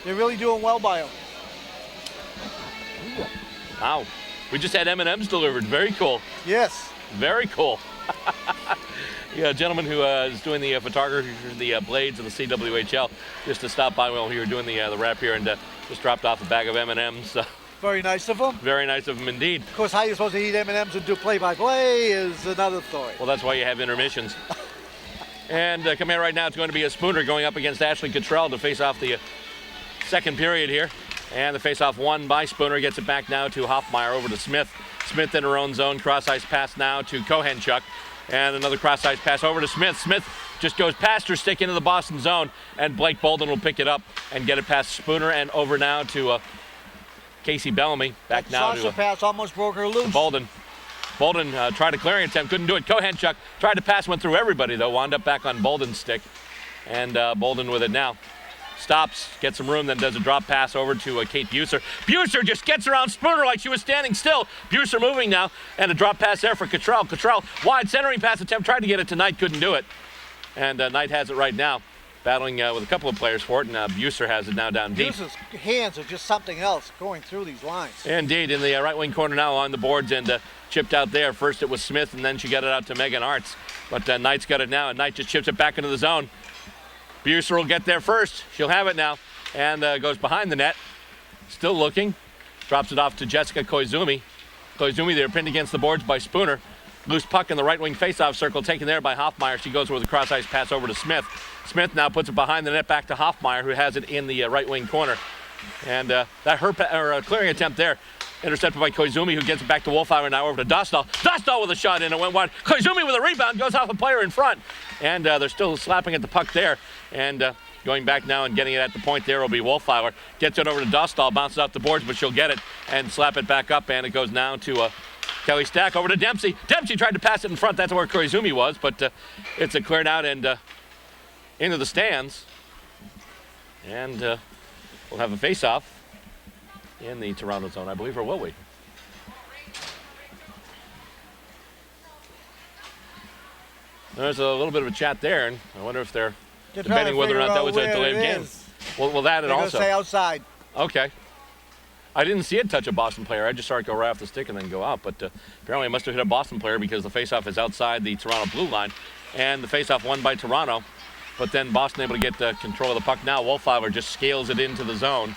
really doing well by them. Wow, we just had M&Ms delivered. Very cool. Yes. Very cool. Yeah, a gentleman who is doing the photography for the Blades of the CWHL just to stop by while we were doing the wrap here and just dropped off a bag of M&Ms. Very nice of them. Very nice of them indeed. Of course, how you're supposed to eat M&Ms and do play-by-play is another story. Well, that's why you have intermissions. And coming in right now, it's going to be a Spooner going up against Ashley Cottrell to face off the second period here. And the face-off won by Spooner. Gets it back now to Hoffmeyer over to Smith. Smith in her own zone. Cross-ice pass now to Kohenchuk. And another cross-ice pass over to Smith. Smith just goes past her stick into the Boston zone. And Blake Bolden will pick it up and get it past Spooner and over now to Casey Bellamy. Back now to pass almost broke her loose. Bolden. Bolden tried a clearing attempt. Couldn't do it. Kohenchuk tried to pass. Went through everybody, though. Wound up back on Bolden's stick. And Bolden with it now. Stops, gets some room, then does a drop pass over to Kate Buser. Buser just gets around Spooner like she was standing still. Buser moving now, and a drop pass there for Cottrell. Cottrell, wide centering pass attempt, tried to get it to Knight, couldn't do it. And Knight has it right now, battling with a couple of players for it, and Buser has it now down deep. Buser's hands are just something else going through these lines. Indeed, in the right wing corner now on the boards, and chipped out there. First it was Smith, and then she got it out to Megan Arts. But Knight's got it now, and Knight just chips it back into the zone. Buser will get there first. She'll have it now and goes behind the net. Still looking. Drops it off to Jessica Koizumi. Koizumi there pinned against the boards by Spooner. Loose puck in the right wing faceoff circle taken there by Hoffmeyer. She goes with a cross ice pass over to Smith. Smith now puts it behind the net back to Hoffmeyer, who has it in the right wing corner. And that clearing attempt there. Intercepted by Koizumi, who gets it back to Wolfhauer now over to Dostal. Dostal with a shot in. It went wide. Koizumi with a rebound. Goes off a player in front. And they're still slapping at the puck there. And going back now and getting it at the point there will be Wolfhauer. Gets it over to Dostal. Bounces off the boards, but she'll get it and slap it back up. And it goes now to Kelly Stack over to Dempsey. Dempsey tried to pass it in front. That's where Koizumi was. But it's a cleared out and into the stands. And we'll have a face-off in the Toronto zone, I believe, or will we? There's a little bit of a chat there, and I wonder if they're debating whether or not that was a delayed game. Well, that and also. Stay outside. Okay. I didn't see it touch a Boston player. I just saw it go right off the stick and then go out. But apparently it must have hit a Boston player because the faceoff is outside the Toronto blue line, and the faceoff won by Toronto. But then Boston able to get control of the puck. Now Wolfhauer just scales it into the zone.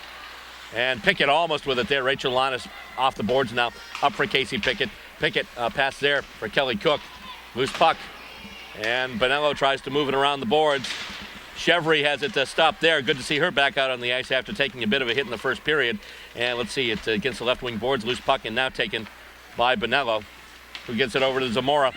And Pickett almost with it there. Rachel Lannis off the boards now. Up for Casey Pickett. Pickett pass there for Kelly Cook. Loose puck. And Bonello tries to move it around the boards. Chevry has it stopped there. Good to see her back out on the ice after taking a bit of a hit in the first period. And let's see, it's against the left wing boards. Loose puck and now taken by Bonello, who gets it over to Zamora.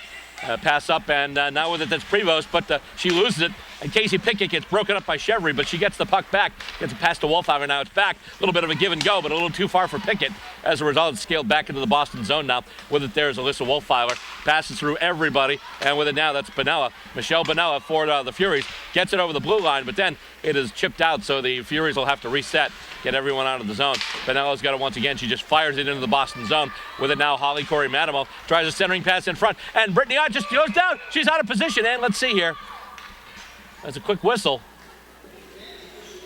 Pass up, and now with it, that's Prevost, but she loses it, and Casey Pickett gets broken up by Chevry, but she gets the puck back, gets it past to Wolfhauer, now it's back. A little bit of a give and go, but a little too far for Pickett. As a result, it's scaled back into the Boston zone now. With it there is Alyssa Wolfhauer, passes through everybody, and with it now, that's Bonella. Michelle Bonella for the Furies, gets it over the blue line, but then it is chipped out, so the Furies will have to reset, get everyone out of the zone. Bonella's got it once again. She just fires it into the Boston zone. With it now, Holly Corey Madamo tries a centering pass in front, and Brittany Ott just goes down. She's out of position, and let's see here. That's a quick whistle.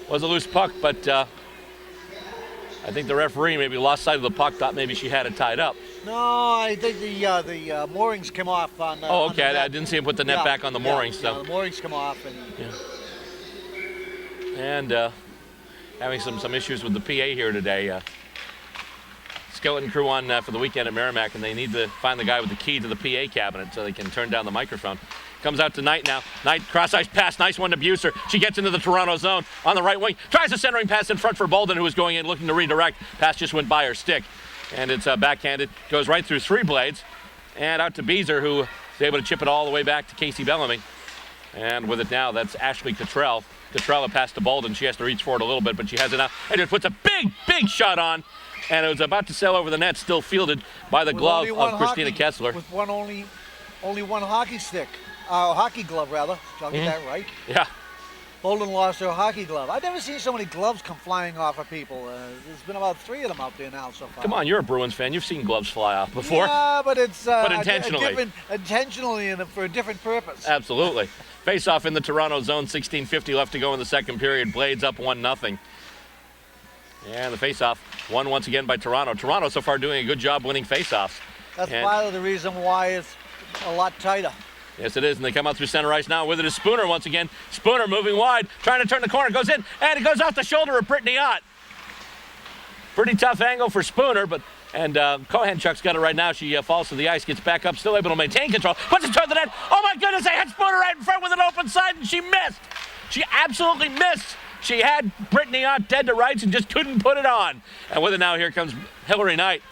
Was a loose puck, but I think the referee maybe lost sight of the puck, thought maybe she had it tied up. No, I think the moorings came off on. Oh, okay. I didn't see him put the net back on the moorings. So the moorings come off, and having some issues with the PA here today. skeleton crew on for the weekend at Merrimack, and they need to find the guy with the key to the PA cabinet so they can turn down the microphone. Comes out to Knight now. Knight cross-ice pass, nice one to Buser. She gets into the Toronto zone on the right wing. Tries a centering pass in front for Bolden, who was going in looking to redirect. Pass just went by her stick, and it's backhanded. Goes right through three blades, and out to Beezer, who is able to chip it all the way back to Casey Bellamy. And with it now, that's Ashley Cottrell. Cottrell passed to Bolden. She has to reach for it a little bit, but she has it now. And it puts a big shot on. And it was about to sail over the net, still fielded by the glove of Christina Kessler. With only one hockey stick. Hockey glove, rather. Did I get that right? Yeah. Bolden lost her hockey glove. I've never seen so many gloves come flying off of people. There's been about 3 of them out there now so far. Come on, you're a Bruins fan. You've seen gloves fly off before. Yeah, but it's but intentionally. Intentionally and for a different purpose. Absolutely. Face-off in the Toronto zone, 16:50 left to go in the second period. Blades up 1-0. And the face-off won once again by Toronto. Toronto so far doing a good job winning face-offs. That's part of the reason why it's a lot tighter. Yes, it is, and they come out through center ice now. With it is Spooner once again. Spooner moving wide, trying to turn the corner, goes in, and it goes off the shoulder of Brittany Ott. Pretty tough angle for Spooner, but Kohanchuk's got it right now. She falls to the ice, gets back up, still able to maintain control. Puts it toward the net. Oh my goodness, they had Spooner right in front with an open side, and she missed. She absolutely missed. She had Brittany Ott dead to rights and just couldn't put it on. And with it now, here comes Hillary Knight.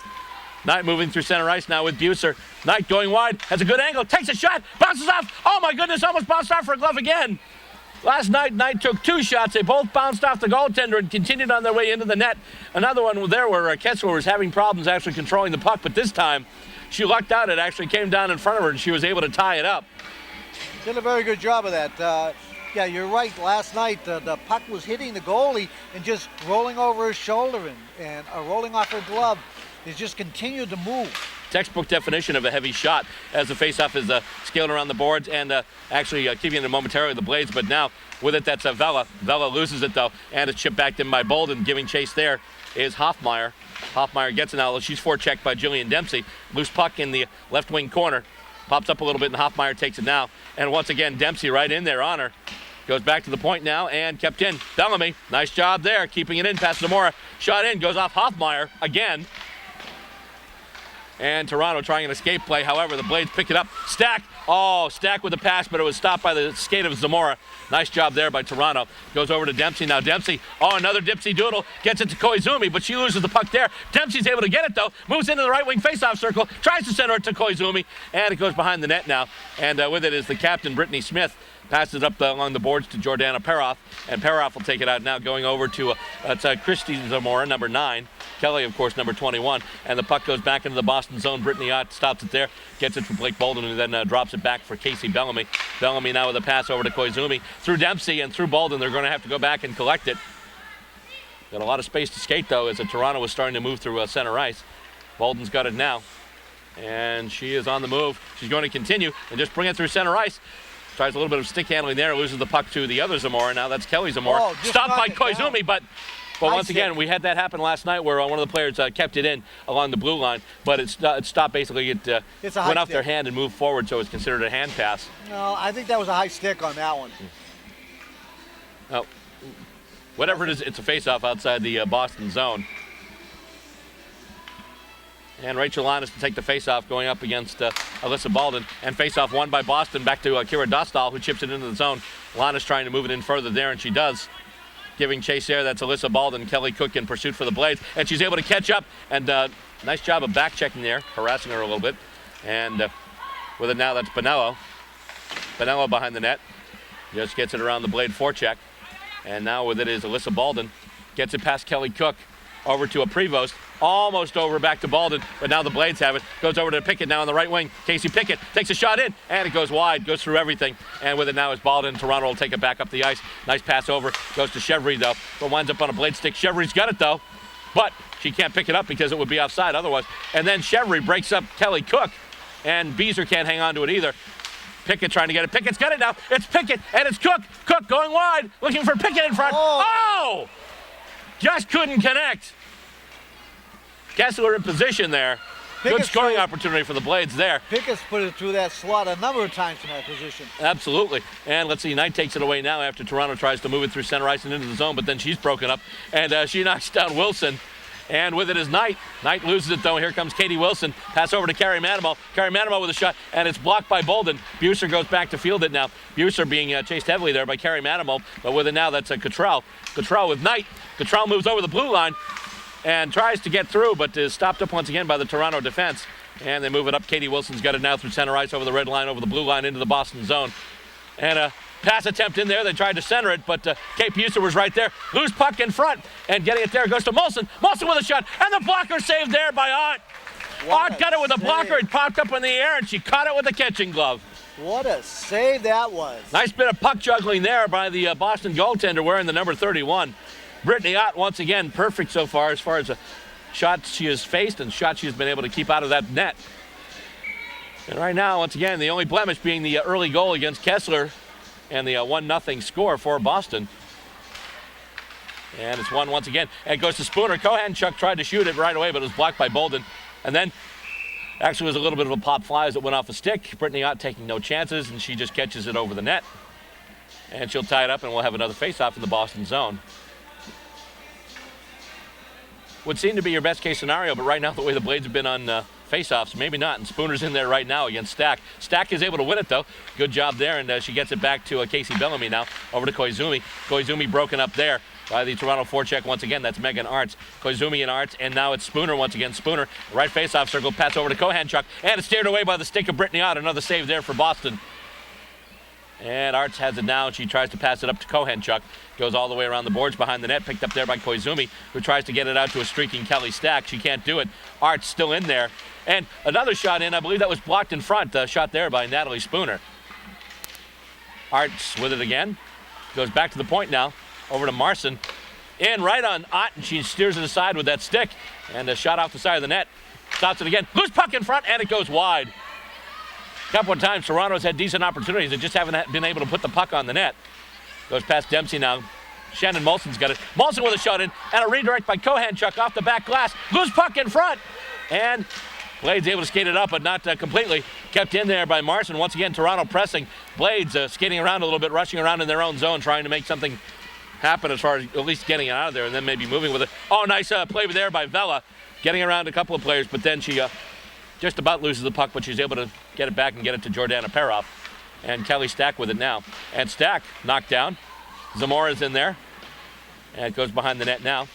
Knight moving through center ice now with Buser. Knight going wide, has a good angle, takes a shot, bounces off. Oh my goodness, almost bounced off for a glove again. Last night, Knight took 2 shots. They both bounced off the goaltender and continued on their way into the net. Another one there where Kessler was having problems actually controlling the puck, but this time she lucked out. It actually came down in front of her and she was able to tie it up. Did a very good job of that. Yeah, you're right. Last night, the puck was hitting the goalie and just rolling over his shoulder and rolling off her glove. It just continued to move. Textbook definition of a heavy shot as the faceoff is scaling around the boards and actually keeping it momentarily the blades. But now with it, that's Vela. Vela loses it though, and it's chipped back in by Bolden. Giving chase there is Hoffmeyer. Hoffmeyer gets it now. She's forechecked by Jillian Dempsey. Loose puck in the left wing corner. Pops up a little bit and Hoffmeyer takes it now. And once again, Dempsey right in there on her. Goes back to the point now and kept in. Bellamy, nice job there, keeping it in past Zamora. Shot in, goes off Hoffmeyer again. And Toronto trying an escape play. However, the Blades pick it up. Stack. Oh, Stack with the pass, but it was stopped by the skate of Zamora. Nice job there by Toronto. Goes over to Dempsey. Now Dempsey. Oh, another Dipsy doodle. Gets it to Koizumi, but she loses the puck there. Dempsey's able to get it, though. Moves into the right wing faceoff circle. Tries to center it to Koizumi. And it goes behind the net now. And with it is the captain, Brittany Smith. Passes up along the boards to Jordana Peroff. And Peroff will take it out now, going over to Christy Zamora, number 9. Kelly, of course, number 21. And the puck goes back into the Boston zone. Brittany Ott stops it there. Gets it from Blake Bolden, and then drops it back for Casey Bellamy. Bellamy now with a pass over to Koizumi. Through Dempsey and through Bolden, they're going to have to go back and collect it. Got a lot of space to skate, though, as Toronto was starting to move through center ice. Bolden's got it now. And she is on the move. She's going to continue and just bring it through center ice. Tries a little bit of stick handling there, loses the puck to the other Zamora. Now that's Kelly Zamora. Oh, stopped by Koizumi, but once again, we had that happen last night where one of the players kept it in along the blue line, but it stopped basically. It went off their hand and moved forward, so it's considered a hand pass. No, I think that was a high stick on that one. Oh, whatever it is, it's a face-off outside the Boston zone. And Rachel Lannis to take the face-off going up against Alyssa Bolden. And face-off won by Boston back to Kira Dostal, who chips it into the zone. Lannis trying to move it in further there, and she does. Giving chase there, that's Alyssa Bolden. Kelly Cook in pursuit for the Blades. And she's able to catch up. And nice job of back-checking there, harassing her a little bit. And with it now, that's Bonello. Bonello behind the net. Just gets it around the Blade forecheck. And now with it is Alyssa Bolden. Gets it past Kelly Cook. Over to a Prevost, almost over back to Bolden, but now the Blades have it. Goes over to Pickett now on the right wing. Casey Pickett takes a shot in, and it goes wide, goes through everything. And with it now is Bolden. Toronto will take it back up the ice. Nice pass over, goes to Chevry though, but winds up on a blade stick. Chevry's got it though, but she can't pick it up because it would be offside otherwise. And then Chevry breaks up Kelly Cook, and Beezer can't hang on to it either. Pickett trying to get it. Pickett's got it now. It's Pickett, and it's Cook. Cook going wide, looking for Pickett in front. Oh! Just couldn't connect. Kessler in position there. Good scoring opportunity for the Blades there. Pickett's put it through that slot a number of times in that position. Absolutely. And let's see, Knight takes it away now after Toronto tries to move it through center ice and into the zone, but then she's broken up. And she knocks down Wilson. And with it is Knight. Knight loses it, though. Here comes Katie Wilson. Pass over to Carrie Manimal. Carrie Manimal with a shot, and it's blocked by Bolden. Buser goes back to field it now. Buser being chased heavily there by Carrie Manimal, but with it now, that's Cottrell. Cottrell with Knight. Cottrell moves over the blue line and tries to get through, but is stopped up once again by the Toronto defense. And they move it up. Katie Wilson's got it now through center ice over the red line, over the blue line into the Boston zone. And a pass attempt in there. They tried to center it, but Kate Buser was right there. Loose puck in front, and getting it there goes to Molson. Molson with a shot, and the blocker saved there by Ott. Ott got it with a blocker. It popped up in the air, and she caught it with a catching glove. What a save that was. Nice bit of puck juggling there by the Boston goaltender wearing the number 31. Brittany Ott, once again, perfect so far as shots she has faced and shots she has been able to keep out of that net. And right now, once again, the only blemish being the early goal against Kessler and the 1-0 score for Boston. And it's won once again. And it goes to Spooner. Kohanchuk tried to shoot it right away, but it was blocked by Bolden. And then, actually, was a little bit of a pop fly as it went off a stick. Brittany Ott taking no chances, and she just catches it over the net. And she'll tie it up, and we'll have another face-off in the Boston zone. Would seem to be your best case scenario, but right now, the way the Blades have been on face-offs, maybe not. And Spooner's in there right now against Stack. Stack is able to win it, though. Good job there, and she gets it back to Casey Bellamy now, over to Koizumi. Koizumi broken up there by the Toronto forecheck once again. That's Megan Arntz. Koizumi and Arntz, and now it's Spooner once again. Spooner, right face-off circle, pass over to Kohanchuk, and it's steered away by the stick of Brittany Ott. Another save there for Boston. And Arntz has it now, and she tries to pass it up to Kohanchuk. Goes all the way around the boards behind the net, picked up there by Koizumi, who tries to get it out to a streaking Kelly Stack. She can't do it. Arntz still in there. And another shot in, I believe that was blocked in front. Shot there by Natalie Spooner. Arntz with it again. Goes back to the point now. Over to Marson. In right on Ott, and she steers it aside with that stick. And a shot off the side of the net. Stops it again. Loose puck in front, and it goes wide. A couple of times Toronto's had decent opportunities. They just haven't been able to put the puck on the net. Goes past Dempsey now. Shannon Molson's got it. Molson with a shot in, and a redirect by Kohanchuk off the back glass. Loose puck in front. And Blades able to skate it up, but not completely. Kept in there by Marson. Once again, Toronto pressing. Blades skating around a little bit, rushing around in their own zone, trying to make something happen as far as at least getting it out of there and then maybe moving with it. Oh, nice play there by Vela. Getting around a couple of players, but then she just about loses the puck, but she's able to get it back and get it to Jordana Peroff. And Kelly Stack with it now. And Stack knocked down. Zamora's in there. And it goes behind the net now.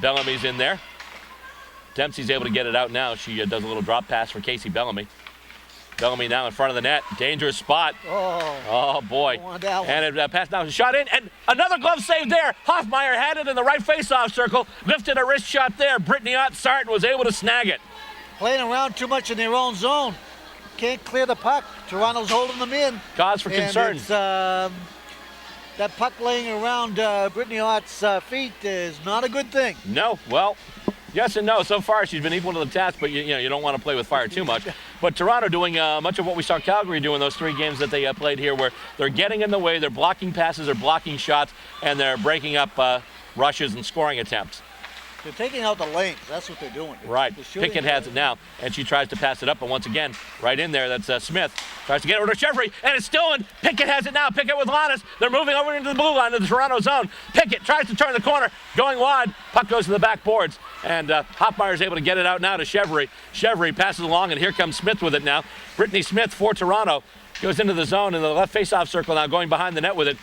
Bellamy's in there. Dempsey's able to get it out now. She does a little drop pass for Casey Bellamy. Bellamy now in front of the net. Dangerous spot. Oh boy. And it passed down. Shot in. And another glove save there. Hoffmeyer had it in the right face-off circle. Lifted a wrist shot there. Brittany Ott Sarton was able to snag it. Playing around too much in their own zone. Can't clear the puck. Toronto's holding them in. Cause for concern. That puck laying around Brittany Ott's feet is not a good thing. No. Well, yes and no. So far, she's been equal to the task, but you don't want to play with fire too much. But Toronto doing much of what we saw Calgary do in those 3 games that they played here, where they're getting in the way, they're blocking passes, they're blocking shots, and they're breaking up rushes and scoring attempts. They're taking out the lanes. That's what they're doing. Right. Pickett has it now, and she tries to pass it up, but once again, right in there, that's Smith. Tries to get it over to Chevry, and it's still in. Pickett has it now. Pickett with Lannis. They're moving over into the blue line of the Toronto zone. Pickett tries to turn the corner, going wide. Puck goes to the back boards, and Hoffmeyer's able to get it out now to Chevry. Chevry passes along, and here comes Smith with it now. Brittany Smith for Toronto goes into the zone in the left face-off circle now, going behind the net with it,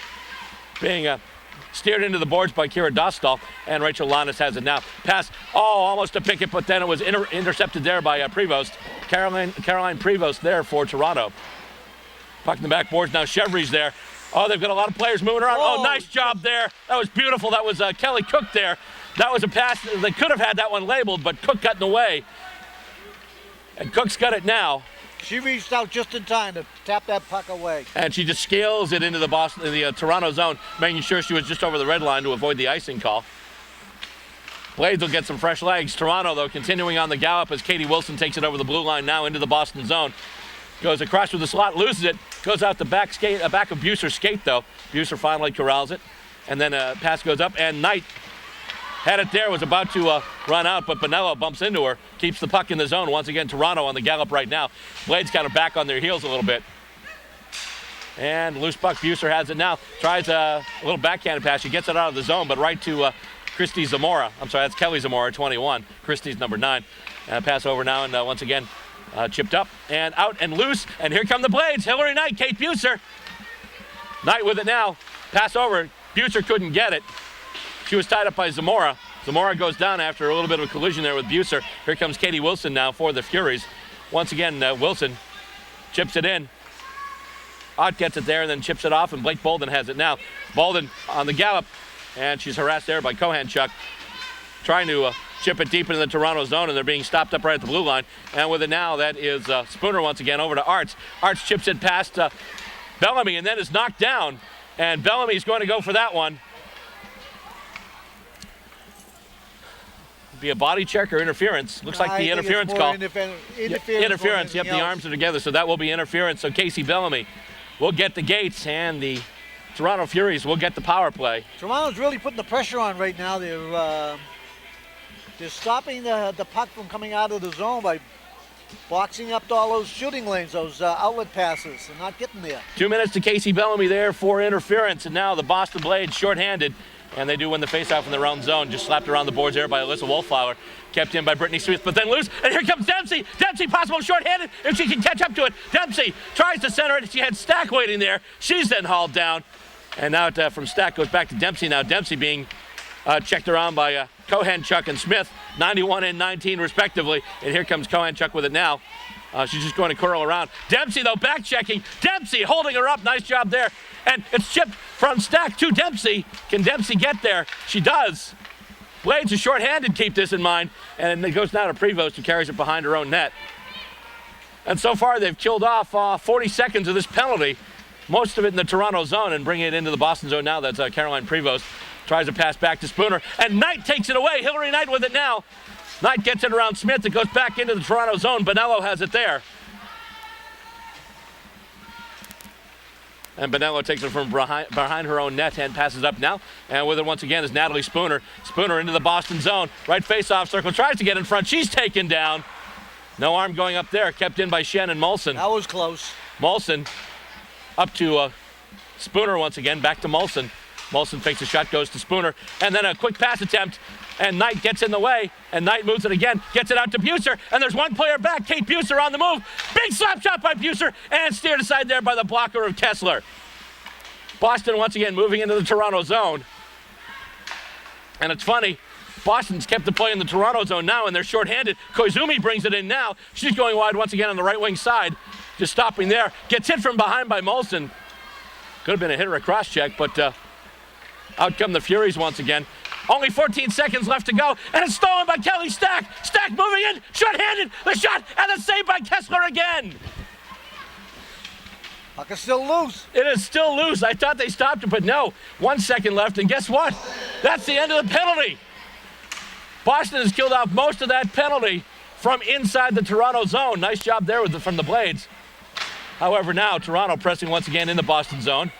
being steered into the boards by Kira Dostal, and Rachel Lannis has it now. Pass, almost to Pickett, but then it was intercepted there by Prevost. Caroline Prevost there for Toronto. Puck in the back boards now. Chevry's there. Oh, they've got a lot of players moving around. Oh, nice job there. That was beautiful. That was Kelly Cook there. That was a pass. They could have had that one labeled, but Cook got in the way. And Cook's got it now. She reached out just in time to tap that puck away. And she just scales it into the Toronto zone, making sure she was just over the red line to avoid the icing call. Blades will get some fresh legs. Toronto, though, continuing on the gallop as Katie Wilson takes it over the blue line now into the Boston zone. Goes across with the slot, loses it, goes out the back of Buser's skate, though. Buser finally corrals it. And then a pass goes up, and Knight had it there, was about to run out, but Bonello bumps into her, keeps the puck in the zone. Once again, Toronto on the gallop right now. Blades kind of back on their heels a little bit. And loose puck, Buser has it now. Tries a little backhanded pass. She gets it out of the zone, but right to Christy Zamora. I'm sorry, that's Kelly Zamora, 21. Christy's number 9. Pass over now, and once again, chipped up and out and loose. And here come the Blades. Hillary Knight, Kate Buser. Knight with it now. Pass over. Buser couldn't get it. She was tied up by Zamora. Zamora goes down after a little bit of a collision there with Buser. Here comes Katie Wilson now for the Furies. Once again, Wilson chips it in. Ott gets it there and then chips it off, and Blake Bolden has it now. Bolden on the gallop, and she's harassed there by Kohanchuk, trying to chip it deep into the Toronto zone, and they're being stopped up right at the blue line. And with it now, that is Spooner once again over to Arts. Arts chips it past Bellamy and then is knocked down, and Bellamy's going to go for that one. Be a body check or interference. Looks like the interference call. Interference, yep, the arms are together, so that will be interference. So Casey Bellamy will get the gates, and the Toronto Furies will get the power play. Toronto's really putting the pressure on right now. They're stopping the puck from coming out of the zone by boxing up all those shooting lanes, those outlet passes, and not getting there. 2 minutes to Casey Bellamy there for interference, and now the Boston Blades shorthanded. And they do win the faceoff in their own zone. Just slapped around the boards there by Alyssa Wolflower. Kept in by Brittany Smith, but then loose. And here comes Dempsey. Dempsey possible shorthanded if she can catch up to it. Dempsey tries to center it. She had Stack waiting there. She's then hauled down. And now from Stack goes back to Dempsey. Now Dempsey being checked around by Kohanchuk and Smith. 91 and 19 respectively. And here comes Kohanchuk with it now. She's just going to curl around. Dempsey, though, back checking. Dempsey holding her up. Nice job there. And it's chipped from Stack to Dempsey. Can Dempsey get there? She does. Blades are shorthanded, keep this in mind. And it goes now to Prevost, who carries it behind her own net. And so far, they've killed off 40 seconds of this penalty. Most of it in the Toronto zone, and bringing it into the Boston zone now. That's Caroline Prevost. Tries to pass back to Spooner. And Knight takes it away. Hillary Knight with it now. Knight gets it around Smith. It goes back into the Toronto zone. Bonello has it there. And Bonello takes it from behind her own net and passes up now. And with it once again is Natalie Spooner. Spooner into the Boston zone. Right face-off circle. Tries to get in front. She's taken down. No arm going up there. Kept in by Shannon Molson. That was close. Molson up to Spooner once again. Back to Molson. Molson fakes a shot, goes to Spooner. And then a quick pass attempt. And Knight gets in the way, and Knight moves it again, gets it out to Buser, and there's one player back, Kate Buser on the move. Big slap shot by Buser, and steered aside there by the blocker of Kessler. Boston once again moving into the Toronto zone. And it's funny, Boston's kept the play in the Toronto zone now, and they're shorthanded. Koizumi brings it in now. She's going wide once again on the right wing side, just stopping there. Gets hit from behind by Molson. Could have been a hit or a cross check, but out come the Furies once again. Only 14 seconds left to go, and it's stolen by Kelly Stack. Stack moving in, short-handed, the shot, and the save by Kessler again. Puck is still loose. It is still loose. I thought they stopped it, but no. 1 second left, and guess what? That's the end of the penalty. Boston has killed off most of that penalty from inside the Toronto zone. Nice job there from the Blades. However, now Toronto pressing once again in the Boston zone.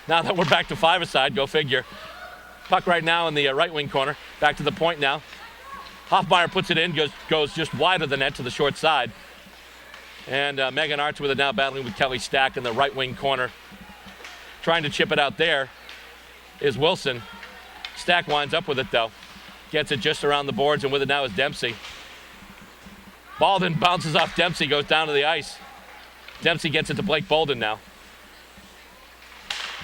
Now that we're back to five-a-side, go figure. Puck right now in the right wing corner. Back to the point now. Hoffmeyer puts it in, goes just wide of the net to the short side. And Megan Arts with it now, battling with Kelly Stack in the right wing corner. Trying to chip it out there is Wilson. Stack winds up with it though. Gets it just around the boards, and with it now is Dempsey. Ball then bounces off Dempsey, goes down to the ice. Dempsey gets it to Blake Bolden now.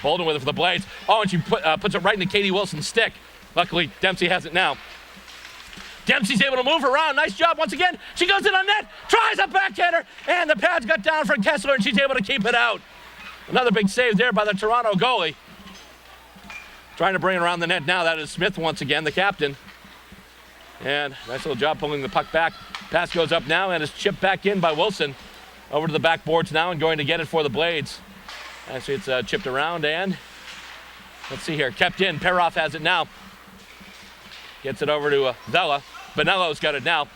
Bolden with it for the Blades. Oh, and she puts it right into Katie Wilson's stick. Luckily, Dempsey has it now. Dempsey's able to move around. Nice job once again. She goes in on net, tries a backhander, and the pads got down from Kessler, and she's able to keep it out. Another big save there by the Toronto goalie. Trying to bring it around the net now. That is Smith once again, the captain. And nice little job pulling the puck back. Pass goes up now, and is chipped back in by Wilson. Over to the backboards now, and going to get it for the Blades. Actually, it's chipped around, and let's see here. Kept in. Peroff has it now. Gets it over to Vela. Bonello's got it now.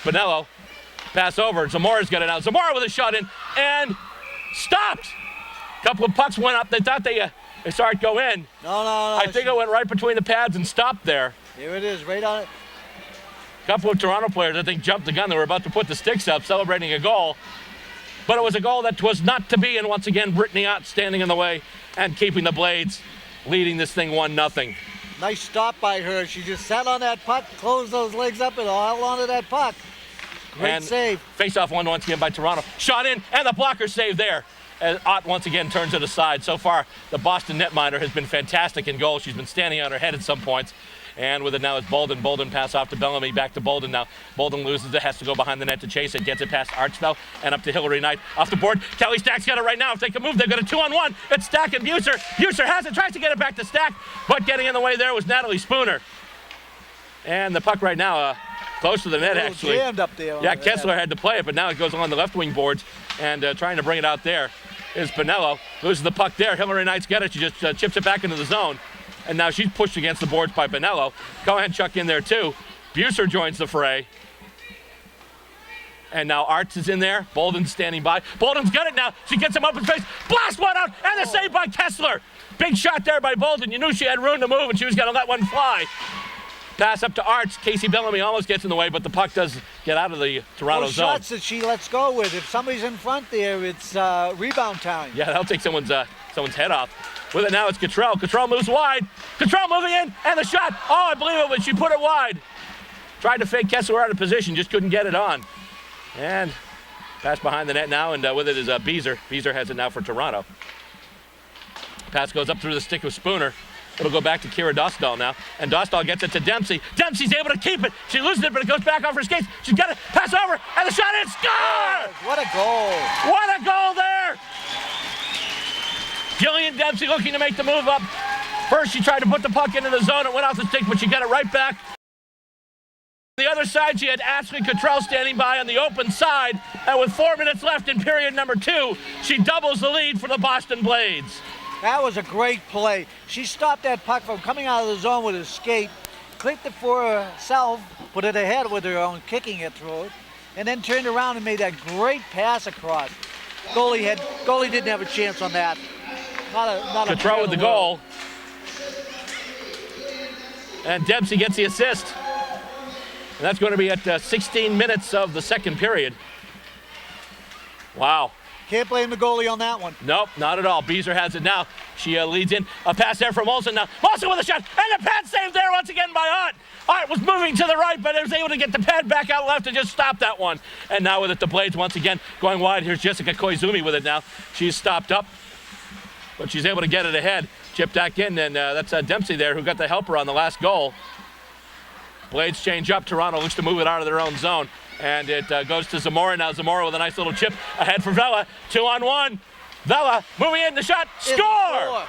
Bonello. Pass over. Zamora's got it now. Zamora with a shot in, and stopped. A couple of pucks went up. They thought they saw it go in. No. I think it went right between the pads and stopped there. Here it is, right on it. A couple of Toronto players, I think, jumped the gun. They were about to put the sticks up, celebrating a goal. But it was a goal that was not to be, and once again, Brittany Ott standing in the way and keeping the Blades leading this thing 1-0. Nice stop by her. She just sat on that puck, closed those legs up, and all onto that puck. Great save. Face-off one once again by Toronto. Shot in, and the blocker save there. As Ott once again turns it aside. So far, the Boston netminder has been fantastic in goal. She's been standing on her head at some points. And with it now is Bolden. Bolden pass off to Bellamy, back to Bolden now. Bolden loses it, has to go behind the net to chase it. Gets it past Archfeld and up to Hillary Knight. Off the board, Kelly Stack's got it right now. If they can move, they've got a 2-on-1. It's Stack and Buser. Buser has it, tries to get it back to Stack, but getting in the way there was Natalie Spooner. And the puck right now, close to the net, actually. Jammed up there. Yeah, Kessler had to play it, but now it goes on the left wing boards, and trying to bring it out there is Pinello. Loses the puck there. Hillary Knight's got it. She just chips it back into the zone. And now she's pushed against the boards by Pinello. Chuck in there too. Buser joins the fray. And now Arts is in there. Bolden's standing by. Bolden's got it now. She gets him up in space. Blast one out, and the save by Kessler. Big shot there by Bolden. You knew she had room to move, and she was going to let one fly. Pass up to Arts. Casey Bellamy almost gets in the way, but the puck does get out of the Toronto zone. Shots that she lets go with. If somebody's in front there, it's rebound time. Yeah, that'll take someone's head off. With it now, it's Cottrell. Cottrell moves wide. Cottrell moving in, and the shot. Oh, unbelievable. She put it wide. Tried to fake Kessler out of position, just couldn't get it on. And pass behind the net now, and with it is Beezer. Beezer has it now for Toronto. Pass goes up through the stick of Spooner. It'll go back to Kira Dostal now, and Dostal gets it to Dempsey. Dempsey's able to keep it. She loses it, but it goes back off her skates. She's got it. Pass over, and the shot in. Score! What a goal. What a goal there! Jillian Dempsey looking to make the move up. First, she tried to put the puck into the zone. It went off the stick, but she got it right back. On the other side, she had Ashley Cottrell standing by on the open side. And with 4 minutes left in period number 2, she doubles the lead for the Boston Blades. That was a great play. She stopped that puck from coming out of the zone with a skate, clipped it for herself, put it ahead with her own kicking it through it, and then turned around and made that great pass across. Goalie didn't have a chance on that. Not a Cottrell with the goal. And Dempsey gets the assist. And that's going to be at 16 minutes of the second period. Wow. Can't blame the goalie on that one. Nope, not at all. Beezer has it now. She leads in. A pass there from Olsen now. Olsen with a shot. And the pad save there once again by Ott. Ott was moving to the right, but it was able to get the pad back out left and just stop that one. And now with it, the Blades once again going wide. Here's Jessica Koizumi with it now. She's stopped up, but she's able to get it ahead. Chip back in, and that's Dempsey there who got the helper on the last goal. Blades change up. Toronto looks to move it out of their own zone. And it goes to Zamora. Now Zamora with a nice little chip ahead for Vela. 2-on-1. Vela moving in the shot. Score!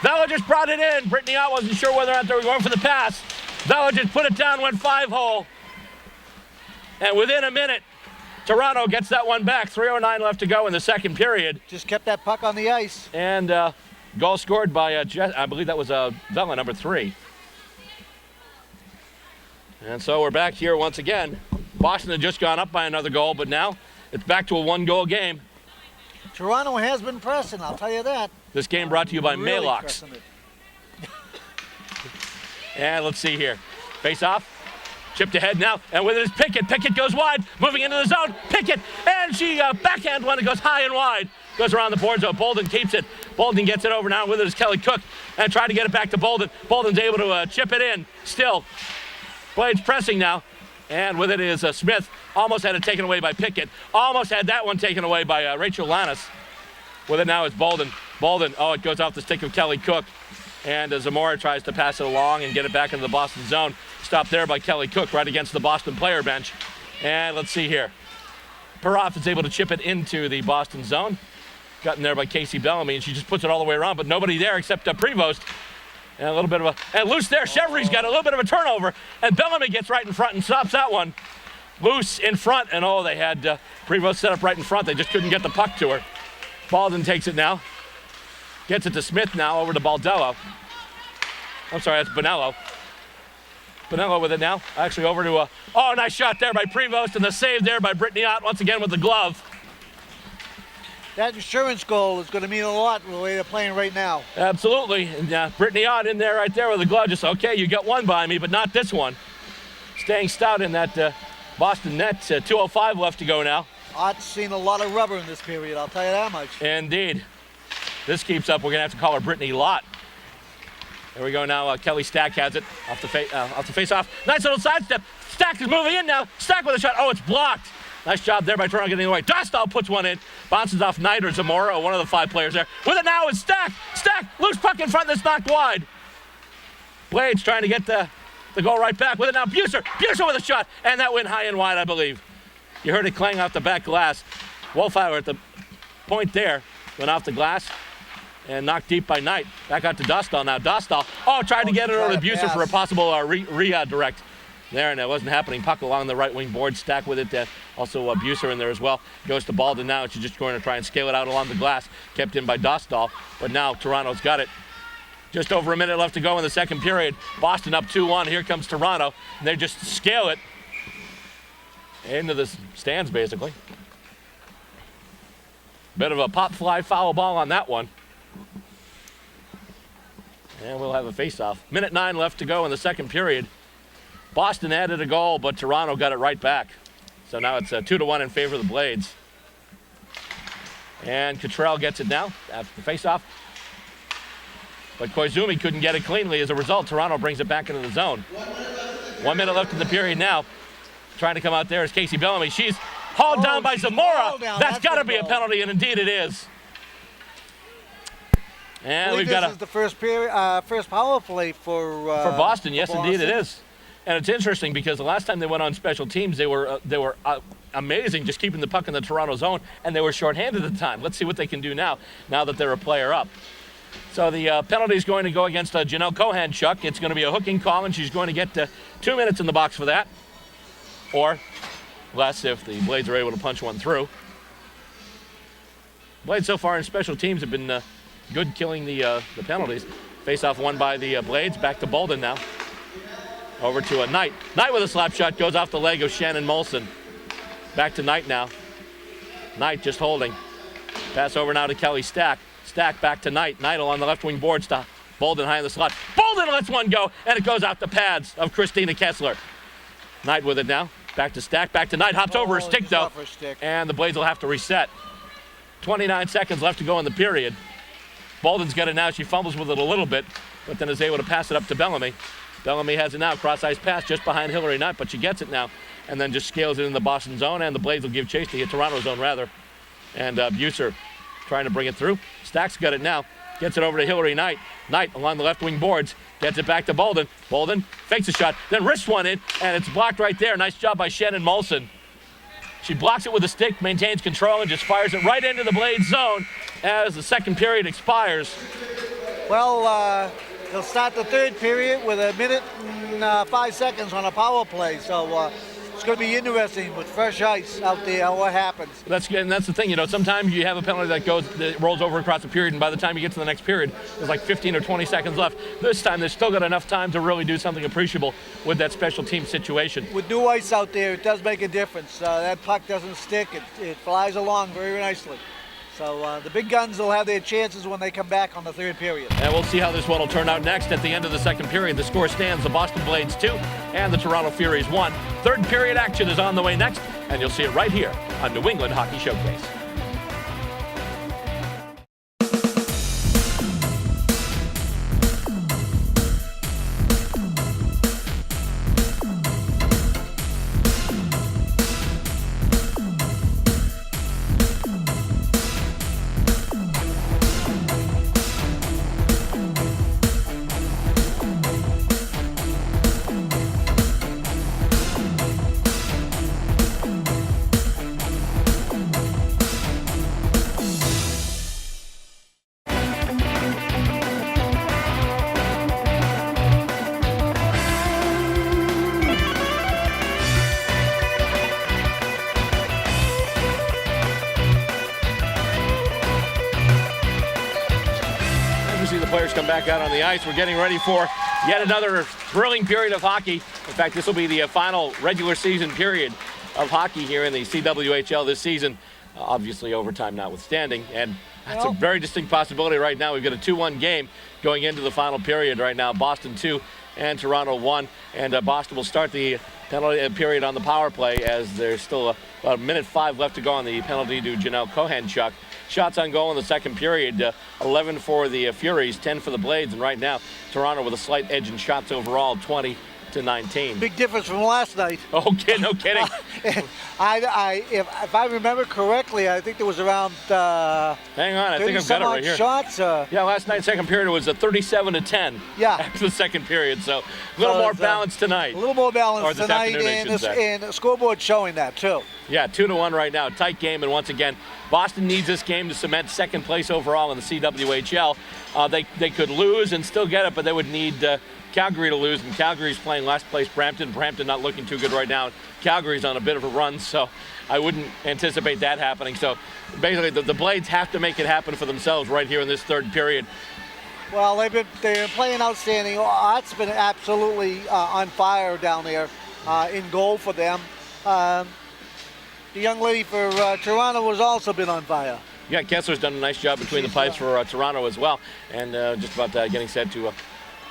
Vela just brought it in. Brittany Ott wasn't sure whether or not they were going for the pass. Vela just put it down, went 5-hole. And within a minute, Toronto gets that one back. 3:09 left to go in the second period. Just kept that puck on the ice. And goal scored by, I believe that was Vela, number 3. And so we're back here once again. Boston had just gone up by another goal, but now it's back to a 1-goal game. Toronto has been pressing, I'll tell you that. This game brought to you by Really Maalox. And let's see here. Face off. Chipped ahead now, and with it is Pickett. Pickett goes wide, moving into the zone. Pickett, and she backhand one. It goes high and wide. Goes around the boards, so Bolden keeps it. Bolden gets it over now. With it is Kelly Cook, and trying to get it back to Bolden. Bolden's able to chip it in. Still, Blades pressing now, and with it is Smith. Almost had it taken away by Pickett. Almost had that one taken away by Rachel Lannis. With it now is Bolden. Bolden, oh, it goes off the stick of Kelly Cook. And Zamora tries to pass it along and get it back into the Boston zone. Stopped there by Kelly Cook right against the Boston player bench. And let's see here. Peroff is able to chip it into the Boston zone. Gotten there by Casey Bellamy, and she just puts it all the way around, but nobody there except Prevost. And a little bit of a, and loose there. Chevry's got a little bit of a turnover, and Bellamy gets right in front and stops that one. Loose in front, and oh, they had Prevost set up right in front. They just couldn't get the puck to her. Bolden takes it now. Gets it to Smith now, over to Baldello. I'm sorry, that's Bonello. Bonello with it now. Actually over to oh, nice shot there by Prevost, and the save there by Brittany Ott once again with the glove. That insurance goal is going to mean a lot the way they're playing right now. Absolutely. And Brittany Ott in there right there with the glove. Just, okay, you got one by me, but not this one. Staying stout in that Boston net. 2:05 left to go now. Ott's seen a lot of rubber in this period, I'll tell you that much. Indeed. This keeps up, we're going to have to call her Brittany Lott. Here we go now. Kelly Stack has it off the face-off. Nice little sidestep. Stack is moving in now. Stack with a shot. Oh, it's blocked. Nice job there by Toronto getting away. Dostal puts one in. Bounces off Knight or Zamora, one of the 5 players there. With it now is Stack. Stack, loose puck in front that's knocked wide. Blades trying to get the goal right back. With it now, Buser. Buser with a shot. And that went high and wide, I believe. You heard it clang off the back glass. Wolfhauer at the point there. Went off the glass. And knocked deep by Knight. Back out to Dostal now. Dostal, tried to get it over to Buser for a possible redirect. There, and it wasn't happening. Puck along the right wing board. Stack with it. Also Buser in there as well. Goes to Baldwin now. She's just going to try and scale it out along the glass. Kept in by Dostal. But now Toronto's got it. Just over a minute left to go in the second period. Boston up 2-1. Here comes Toronto. And they just scale it into the stands, basically. Bit of a pop fly foul ball on that one. And we'll have a face-off. Minute 9 left to go in the second period. Boston added a goal, but Toronto got it right back. So now it's 2-1 in favor of the Blades. And Cottrell gets it now after the face-off. But Koizumi couldn't get it cleanly. As a result, Toronto brings it back into the zone. 1 minute left in the period now. Trying to come out there is Casey Bellamy. She's hauled down by Zamora. That's got to be a penalty, and indeed it is. And we've got this is the first power play for Boston. Yes, indeed it is. And it's interesting because the last time they went on special teams, they were amazing, just keeping the puck in the Toronto zone, and they were shorthanded at the time. Let's see what they can do now that they're a player up. So the penalty is going to go against Janelle Cohan-Chuck. It's going to be a hooking call, and she's going to get 2 minutes in the box for that, or less if the Blades are able to punch one through. Blades so far in special teams have been good killing the penalties. Face-off won by the Blades. Back to Bolden now. Over to Knight. Knight with a slap shot goes off the leg of Shannon Molson. Back to Knight now. Knight just holding. Pass over now to Kelly Stack. Stack back to Knight. Knight along the left wing board. Stop. Bolden high in the slot. Bolden lets one go, and it goes out the pads of Christina Kessler. Knight with it now. Back to Stack. Back to Knight. Hops over her stick, though. And the Blades will have to reset. 29 seconds left to go in the period. Bolden's got it now. She fumbles with it a little bit, but then is able to pass it up to Bellamy. Bellamy has it now. Cross-ice pass just behind Hillary Knight, but she gets it now and then just scales it in the Boston zone, and the Blades will give chase to the Toronto zone, rather. And Buser trying to bring it through. Stack's got it now. Gets it over to Hillary Knight. Knight along the left wing boards. Gets it back to Bolden. Bolden fakes a shot, then wrists one in, and it's blocked right there. Nice job by Shannon Molson. She blocks it with a stick, maintains control, and just fires it right into the Blades zone as the second period expires. Well, they'll start the third period with 1 minute and 5 seconds on a power play. So it's going to be interesting with fresh ice out there, what happens. That's the thing, sometimes you have a penalty that rolls over across the period, and by the time you get to the next period, there's like 15 or 20 seconds left. This time, they've still got enough time to really do something appreciable with that special team situation. With new ice out there, it does make a difference. That puck doesn't stick. It flies along very nicely. So the big guns will have their chances when they come back on the third period. And we'll see how this one will turn out next. At the end of the second period, the score stands: the Boston Blades 2 and the Toronto Furies 1. Third period action is on the way next, and you'll see it right here on New England Hockey Showcase. Players come back out on the ice. We're getting ready for yet another thrilling period of hockey. In fact, this will be the final regular season period of hockey here in the CWHL this season. Obviously, overtime notwithstanding. And that's a very distinct possibility right now. We've got a 2-1 game going into the final period right now. Boston 2 and Toronto 1. And Boston will start the penalty period on the power play as there's still About 1:05 left to go on the penalty to Janelle Kohanchuk. Shots on goal in the second period, 11 for the Furies, 10 for the Blades, and right now Toronto with a slight edge in shots overall, 20-19. Big difference from last night. Oh, no kidding. If I remember correctly, I think there was around hang on, I think I've got it right here. Shots. Yeah, last night's second period was a 37-10. Yeah. After the second period, so a little more balance tonight. A little more balance or this tonight, afternoon, and the scoreboard showing that too. Yeah, 2-1 right now. Tight game, and once again, Boston needs this game to cement second place overall in the CWHL. They could lose and still get it, but they would need Calgary to lose, and Calgary's playing last place Brampton. Brampton not looking too good right now. Calgary's on a bit of a run, so I wouldn't anticipate that happening. So basically, the Blades have to make it happen for themselves right here in this third period. Well, they've been playing outstanding. Art's been absolutely on fire down there in goal for them. The young lady for Toronto has also been on fire. Yeah, Kessler's done a nice job between the pipes for Toronto as well, and just about getting set to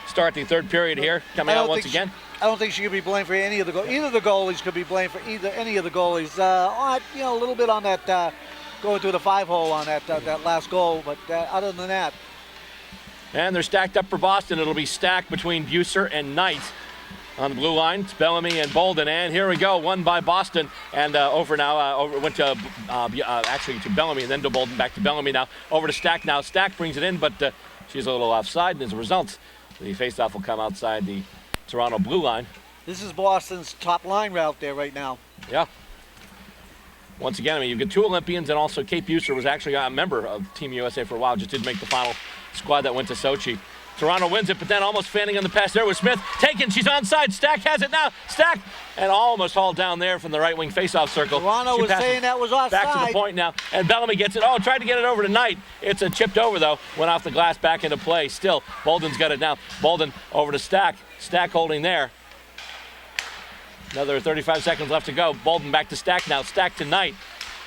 start the third period here, coming out once again. I don't think she could be blamed for any of the goals. Either of the goalies could be blamed for any of the goalies. A little bit on that going through the 5-hole on that last goal, but other than that. And they're stacked up for Boston. It'll be stacked between Buser and Knight. On the blue line, it's Bellamy and Bolden, and here we go, won by Boston, and over now, went to actually to Bellamy, and then to Bolden, back to Bellamy now, over to Stack now. Stack brings it in, but she's a little offside, and as a result, the faceoff will come outside the Toronto blue line. This is Boston's top line route there right now. Yeah. Once again, I mean, you've got two Olympians, and also Kate Buser was actually a member of Team USA for a while, just didn't make the final squad that went to Sochi. Toronto wins it, but then almost fanning on the pass there with Smith. Taken, she's onside. Stack has it now. Stack, and almost hauled down there from the right wing faceoff circle. Toronto was saying that was offside. Back to the point now, and Bellamy gets it. Oh, tried to get it over to Knight. It's a chipped over, though. Went off the glass, back into play. Still, Bolden's got it now. Bolden over to Stack. Stack holding there. Another 35 seconds left to go. Bolden back to Stack now. Stack to Knight.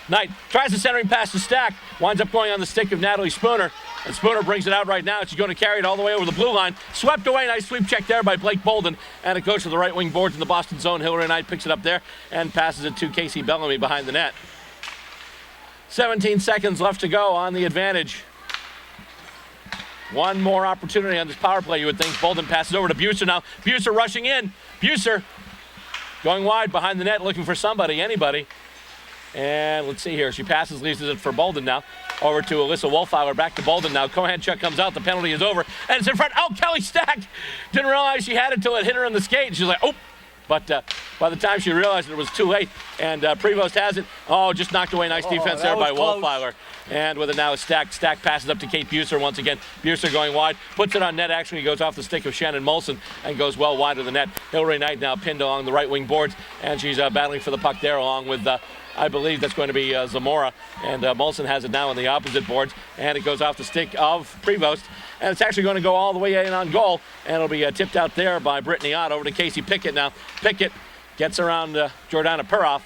Knight tries the centering pass to Stack. Winds up going on the stick of Natalie Spooner. And Spooner brings it out right now. She's going to carry it all the way over the blue line. Swept away. Nice sweep check there by Blake Bolden. And it goes to the right wing boards in the Boston zone. Hillary Knight picks it up there and passes it to Casey Bellamy behind the net. 17 seconds left to go on the advantage. One more opportunity on this power play, you would think. Bolden passes over to Buser now. Buser rushing in. Buser going wide behind the net, looking for somebody, anybody. And let's see here. She passes, leaves it for Bolden now. Over to Alyssa Wolfheiler, back to Bolden now. Kohanchuk comes out, the penalty is over, and it's in front. Oh, Kelly Stack didn't realize she had it until it hit her in the skate. She's like, oh. But by the time she realized it was too late, and Prevost has it. Oh, just knocked away. Nice defense there by Wolfheiler. And with it now is Stack. Stack passes up to Kate Buser once again. Buser going wide, puts it on net. Actually goes off the stick of Shannon Molson and goes well wide of the net. Hillary Knight now pinned along the right wing boards, and she's battling for the puck there along with I believe that's going to be Zamora, and Molson has it now on the opposite boards, and it goes off the stick of Prevost, and it's actually going to go all the way in on goal, and it'll be tipped out there by Brittany Ott over to Casey Pickett now. Pickett gets around Jordana Peroff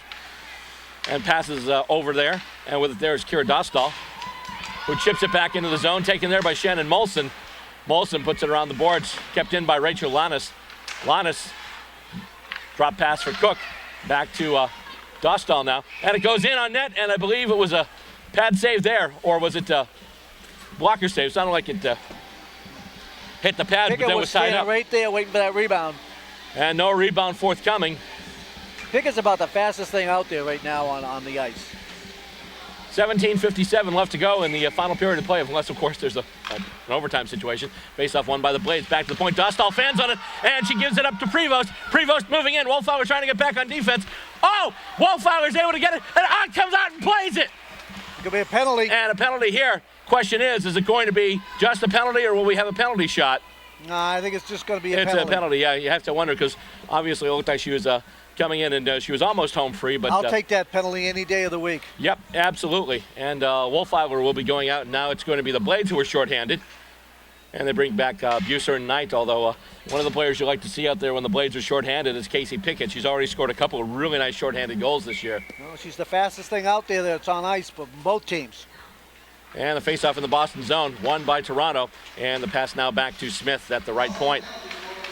and passes over there, and with it there is Kira Dostal, who chips it back into the zone, taken there by Shannon Molson. Molson puts it around the boards, kept in by Rachel Lannis. Lannis, drop pass for Cook, back to Dostal now, and it goes in on net, and I believe it was a pad save there, or was it a blocker save? It sounded like it hit the pad, but then was tied up. Right there waiting for that rebound. And no rebound forthcoming. Pickett's about the fastest thing out there right now on the ice. 17:57 left to go in the final period of play, unless, of course, there's an overtime situation. Face-off won by the Blades. Back to the point. Dostal fans on it, and she gives it up to Prevost. Prevost moving in. Wolfheiler trying to get back on defense. Oh, Wolfheiler's able to get it, and Ott comes out and plays it. It could be a penalty. And a penalty here. Question is it going to be just a penalty, or will we have a penalty shot? No, I think it's just going to be a penalty. It's a penalty, yeah. You have to wonder, because obviously it looked like she was coming in, and she was almost home free. But I'll take that penalty any day of the week. Yep, absolutely. And Wolfheiler will be going out, and now it's going to be the Blades who are shorthanded. And they bring back Buser and Knight, although one of the players you like to see out there when the Blades are shorthanded is Casey Pickett. She's already scored a couple of really nice shorthanded goals this year. Well, she's the fastest thing out there that's on ice for both teams. And the face-off in the Boston zone, won by Toronto. And the pass now back to Smith at the right point.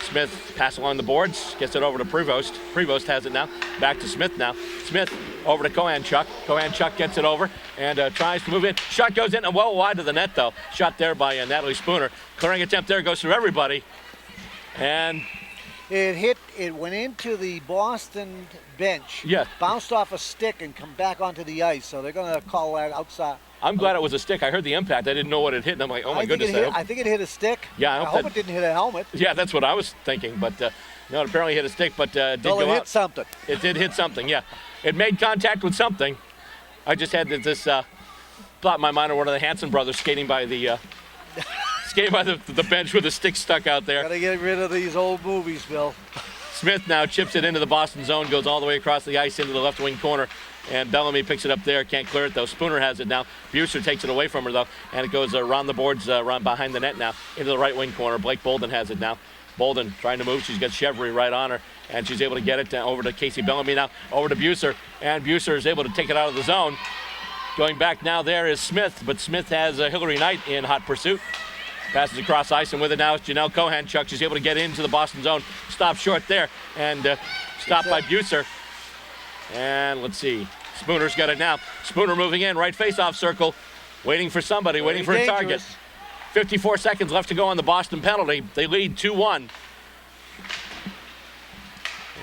Smith pass along the boards, gets it over to Prevost. Prevost has it now. Back to Smith now. Smith over to Kohanchuk. Kohanchuk gets it over and tries to move in. Shot goes in and well wide of the net, though. Shot there by Natalie Spooner. Clearing attempt there goes through everybody. And it went into the Boston bench. Yeah. Bounced off a stick and come back onto the ice. So they're going to call that outside. I'm glad it was a stick. I heard the impact. I didn't know what it hit, and I'm like, oh my goodness. I think it hit a stick. Yeah, I hope it didn't hit a helmet. Yeah, that's what I was thinking. But no, it apparently hit a stick, but did go it out. Hit something. It did hit something. Yeah, it made contact with something. I just had this thought in my mind of one of the Hanson brothers skating by the the bench with a stick stuck out there. Gotta get rid of these old movies, Bill. Smith now chips it into the Boston zone, goes all the way across the ice into the left wing corner, and Bellamy picks it up there. Can't clear it, though. Spooner has it now. Buser takes it away from her, though, and it goes around the boards, around behind the net now, into the right wing corner. Blake Bolden has it now. Bolden trying to move. She's got Chevry right on her, and she's able to get it over to Casey Bellamy now, over to Buser, and Buser is able to take it out of the zone. Going back now there is Smith, but Smith has Hillary Knight in hot pursuit. Passes across ice, and with it now is Janelle Kohanchuk. She's able to get into the Boston zone. Stopped short there, and stopped by Buser. And let's see. Spooner's got it now. Spooner moving in, right face-off circle, waiting for somebody, waiting for a target. 54 seconds left to go on the Boston penalty. They lead 2-1.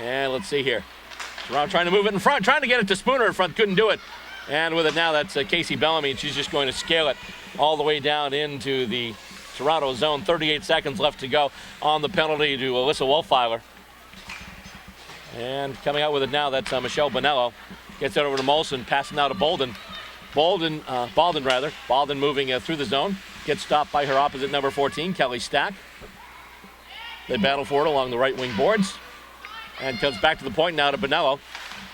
And let's see here. Toronto trying to move it in front, trying to get it to Spooner in front, couldn't do it. And with it now, that's Casey Bellamy, and she's just going to scale it all the way down into the Toronto zone. 38 seconds left to go on the penalty to Alyssa Wolfeiler. And coming out with it now, that's Michelle Bonello. Gets it over to Molson, passing now to Bolden. Balden moving through the zone. Gets stopped by her opposite number 14, Kelly Stack. They battle for it along the right wing boards. And comes back to the point now to Bonello.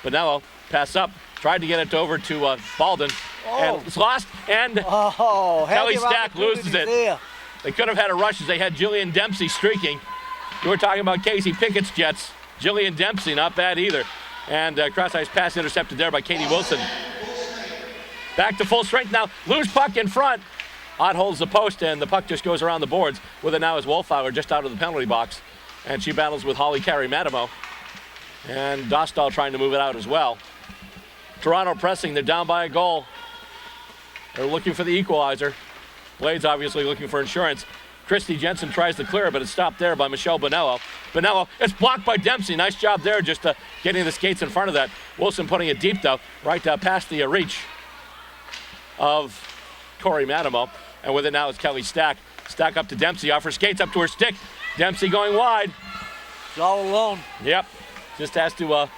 Bonello, pass up. Tried to get it over to Balden. And it's lost. And Kelly Stack loses it. There. They could have had a rush as they had Jillian Dempsey streaking. You were talking about Casey Pickett's Jets. Jillian Dempsey, not bad either. And cross-ice pass intercepted there by Katie Wilson. Back to full strength now. Loose puck in front. Ott holds the post, and the puck just goes around the boards. With it now is Wolfeiler just out of the penalty box. And she battles with Holly Carey-Madamo. And Dostal trying to move it out as well. Toronto pressing. They're down by a goal. They're looking for the equalizer. Blades obviously looking for insurance. Christy Jensen tries to clear, but it's stopped there by Michelle Bonello. Bonello, it's blocked by Dempsey. Nice job there, just getting the skates in front of that. Wilson putting it deep, though, right past the reach of Corey Madamo. And with it now is Kelly Stack. Stack up to Dempsey, off her skates, up to her stick. Dempsey going wide. She's all alone. Yep, just has to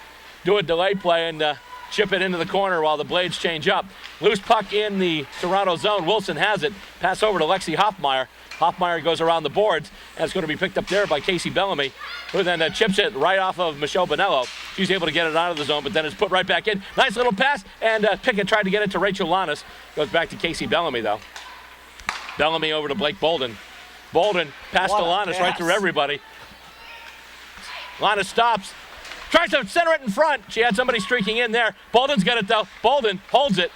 do a delay play and chip it into the corner while the Blades change up. Loose puck in the Toronto zone. Wilson has it. Pass over to Lexi Hoffmeyer. Hoffmeyer goes around the boards, and it's going to be picked up there by Casey Bellamy, who then chips it right off of Michelle Bonello. She's able to get it out of the zone, but then it's put right back in. Nice little pass, and Pickett tried to get it to Rachel Lannis. Goes back to Casey Bellamy, though. Bellamy over to Blake Bolden. Bolden pass to Lannis right through everybody. Lannis stops. Tries to center it in front. She had somebody streaking in there. Bolden's got it, though. Bolden holds it.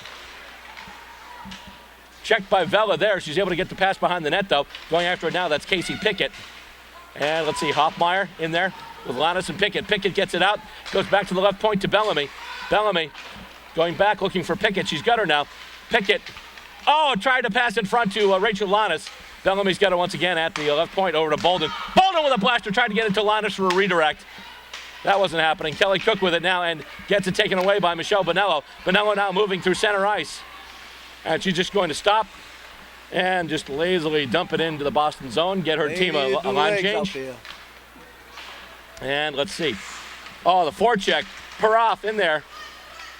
Checked by Vela there. She's able to get the pass behind the net, though. Going after it now, that's Casey Pickett. And let's see, Hoffmeyer in there with Lannis and Pickett. Pickett gets it out. Goes back to the left point to Bellamy. Bellamy going back looking for Pickett. She's got her now. Pickett. Oh, tried to pass in front to Rachel Lannis. Bellamy's got it once again at the left point over to Bolden. Bolden with a blaster. Tried to get it to Lannis for a redirect. That wasn't happening. Kelly Cook with it now and gets it taken away by Michelle Bonello. Bonello now moving through center ice. And she's just going to stop and just lazily dump it into the Boston zone, get her team a line change. And let's see. Oh, the forecheck. Peroff in there.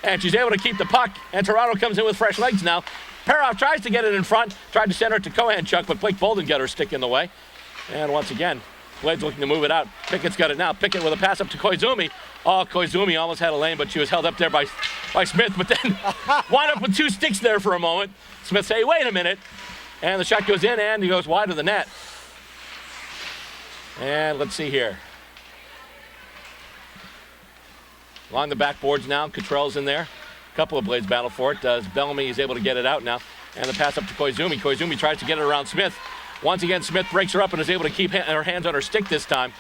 And she's able to keep the puck. And Toronto comes in with fresh legs now. Peroff tries to get it in front. Tried to center it to Kohanchuk, but Blake Bolden got her stick in the way. And once again, Blades looking to move it out. Pickett's got it now. Pickett with a pass up to Koizumi. Oh, Koizumi almost had a lane, but she was held up there by Smith, but then wound up with two sticks there for a moment. Smith say, wait a minute. And the shot goes in, and he goes wide of the net. And let's see here. Along the backboards now, Cottrell's in there. A couple of Blades battle for it. Bellamy is able to get it out now. And the pass up to Koizumi. Koizumi tries to get it around Smith. Once again, Smith breaks her up and is able to keep her hands on her stick this time.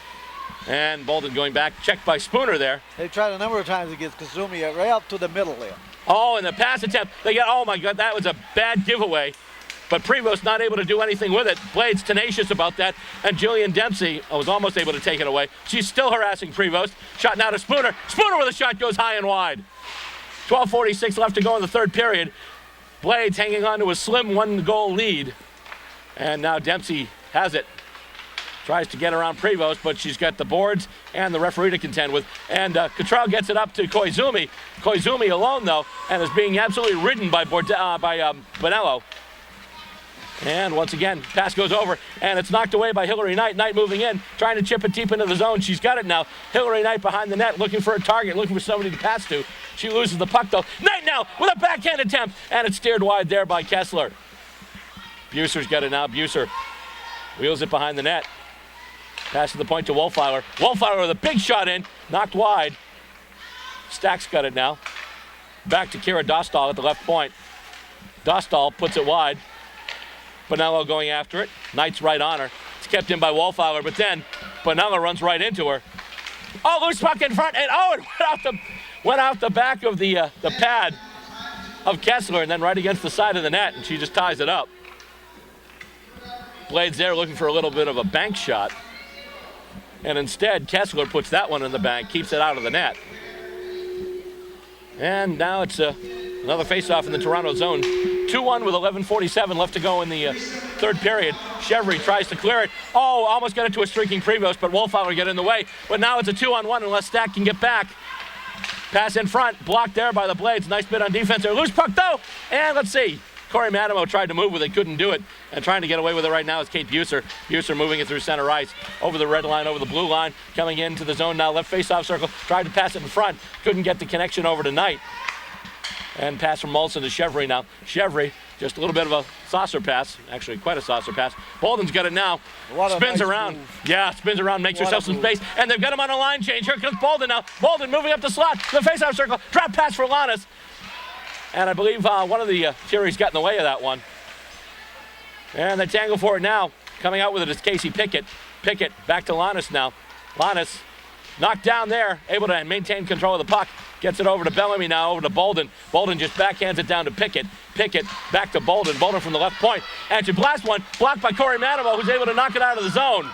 And Bolden going back, checked by Spooner there. They tried a number of times against Kazumi, right up to the middle there. Oh, and the pass attempt, oh my God, that was a bad giveaway. But Prevost not able to do anything with it. Blades tenacious about that. And Jillian Dempsey was almost able to take it away. She's still harassing Prevost. Shot now to Spooner. Spooner with a shot goes high and wide. 12:46 left to go in the third period. Blades hanging on to a slim 1-goal lead. And now Dempsey has it. Tries to get around Prevost, but she's got the boards and the referee to contend with. And Cottrell gets it up to Koizumi. Koizumi alone, though, and is being absolutely ridden by Bonello. And once again, pass goes over, and it's knocked away by Hillary Knight. Knight moving in, trying to chip it deep into the zone. She's got it now. Hillary Knight behind the net, looking for a target, looking for somebody to pass to. She loses the puck, though. Knight now with a backhand attempt, and it's steered wide there by Kessler. Buser's got it now. Buser wheels it behind the net. Pass to the point to Wolfheiler. Wolfheiler with a big shot in, knocked wide. Stack's got it now. Back to Kira Dostal at the left point. Dostal puts it wide. Bonello going after it. Knight's right on her. It's kept in by Wolfheiler, but then Bonello runs right into her. Oh, loose puck in front, and it went out the back of the pad of Kessler, and then right against the side of the net, and she just ties it up. Blades there looking for a little bit of a bank shot. And instead, Kessler puts that one in the bank, keeps it out of the net. And now it's another face-off in the Toronto zone. 2-1 with 11:47 left to go in the third period. Chevry tries to clear it. Oh, almost got it to a streaking Prevost, but Wolfheiler get in the way. But now it's a 2-on-1 unless Stack can get back. Pass in front, blocked there by the Blades. Nice bit on defense there. Loose puck, though. And let's see. Corey Madamo tried to move with it, couldn't do it. And trying to get away with it right now is Kate Buser. Buser moving it through center ice, over the red line, over the blue line, coming into the zone now, left face-off circle. Tried to pass it in front, couldn't get the connection over to Knight. And pass from Molson to Chevry now. Chevry, just a little bit of a saucer pass, actually quite a saucer pass. Bolden's got it now, spins around. Yeah, spins around, makes herself some space, and they've got him on a line change. Here comes Bolden now. Bolden moving up the slot, the face-off circle, drop pass for Lannis. And I believe one of the Furies got in the way of that one. And they tangle for it now. Coming out with it is Casey Pickett. Pickett back to Lannis now. Lannis knocked down there, able to maintain control of the puck. Gets it over to Bellamy now, over to Bolden. Bolden just backhands it down to Pickett. Pickett back to Bolden. Bolden from the left point. And she blasts one, blocked by Corey Madamo, who's able to knock it out of the zone.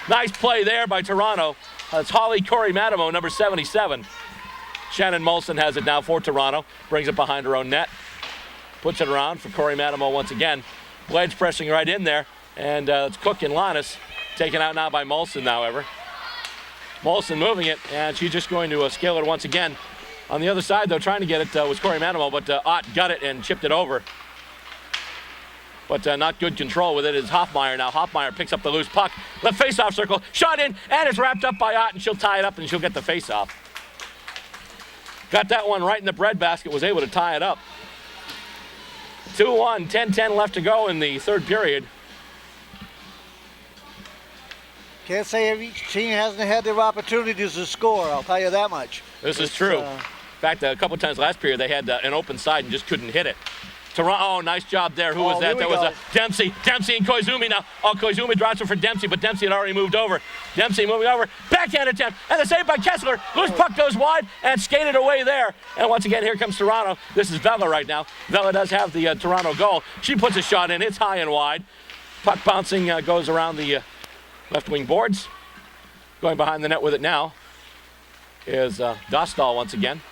Nice play there by Toronto. That's Holly Corey Madamo, number 77. Shannon Molson has it now for Toronto. Brings it behind her own net. Puts it around for Corey Madamo once again. Blades pressing right in there. And it's Cook and Lannis. Taken out now by Molson, however. Molson moving it, and she's just going to scale it once again. On the other side, though, trying to get it was Corey Madamo, but Ott got it and chipped it over. But not good control with it is Hoffmeyer now. Hoffmeyer picks up the loose puck. Left face-off circle. Shot in, and it's wrapped up by Ott, and she'll tie it up, and she'll get the face-off. Got that one right in the breadbasket, was able to tie it up. 2-1, 10-10 left to go in the third period. Can't say each team hasn't had their opportunities to score, I'll tell you that much. This is true. In fact, a couple times last period, they had an open side and just couldn't hit it. Toronto, oh, nice job there. Who was that? That was Dempsey. Dempsey and Koizumi now. Oh, Koizumi drops it for Dempsey, but Dempsey had already moved over. Dempsey moving over. Backhand attempt. And the save by Kessler. Loose puck goes wide and skated away there. And once again, here comes Toronto. This is Vela right now. Vela does have the Toronto goal. She puts a shot in. It's high and wide. Puck bouncing goes around the left wing boards. Going behind the net with it now is Dostal once again.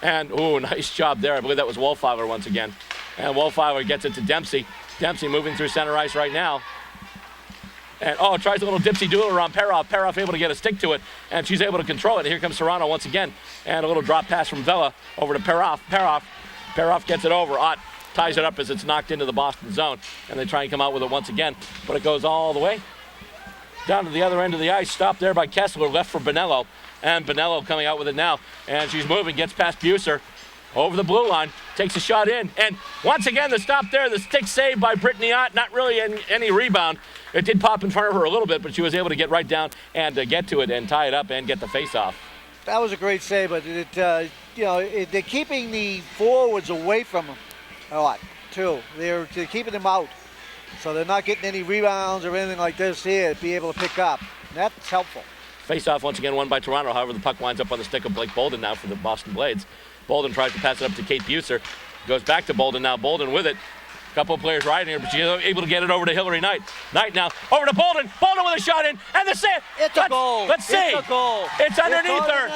And, ooh, nice job there. I believe that was Wolfheiler once again. And Wolfheiler gets it to Dempsey. Dempsey moving through center ice right now. And, oh, tries a little dipsy-doodle around Peroff. Peroff able to get a stick to it, and she's able to control it. And here comes Toronto once again. And a little drop pass from Vela over to Peroff. Peroff gets it over. Ott ties it up as it's knocked into the Boston zone. And they try and come out with it once again. But it goes all the way down to the other end of the ice. Stopped there by Kessler, left for Bonello. And Bonello coming out with it now. And she's moving, gets past Buser. Over the blue line, takes a shot in. And once again, the stop there, the stick save by Brittany Ott. Not really any rebound. It did pop in front of her a little bit, but she was able to get right down and get to it and tie it up and get the face-off. That was a great save, but they're keeping the forwards away from them a lot, too. They're keeping them out. So they're not getting any rebounds or anything like this here to be able to pick up. And that's helpful. Face-off once again won by Toronto. However, the puck winds up on the stick of Blake Bolden now for the Boston Blades. Bolden tries to pass it up to Kate Buser. Goes back to Bolden now. Bolden with it. A couple of players riding her, but she's able to get it over to Hillary Knight. Knight now over to Bolden. Bolden with a shot in, and the save. It's a goal. Let's see. It's a goal. It's underneath her.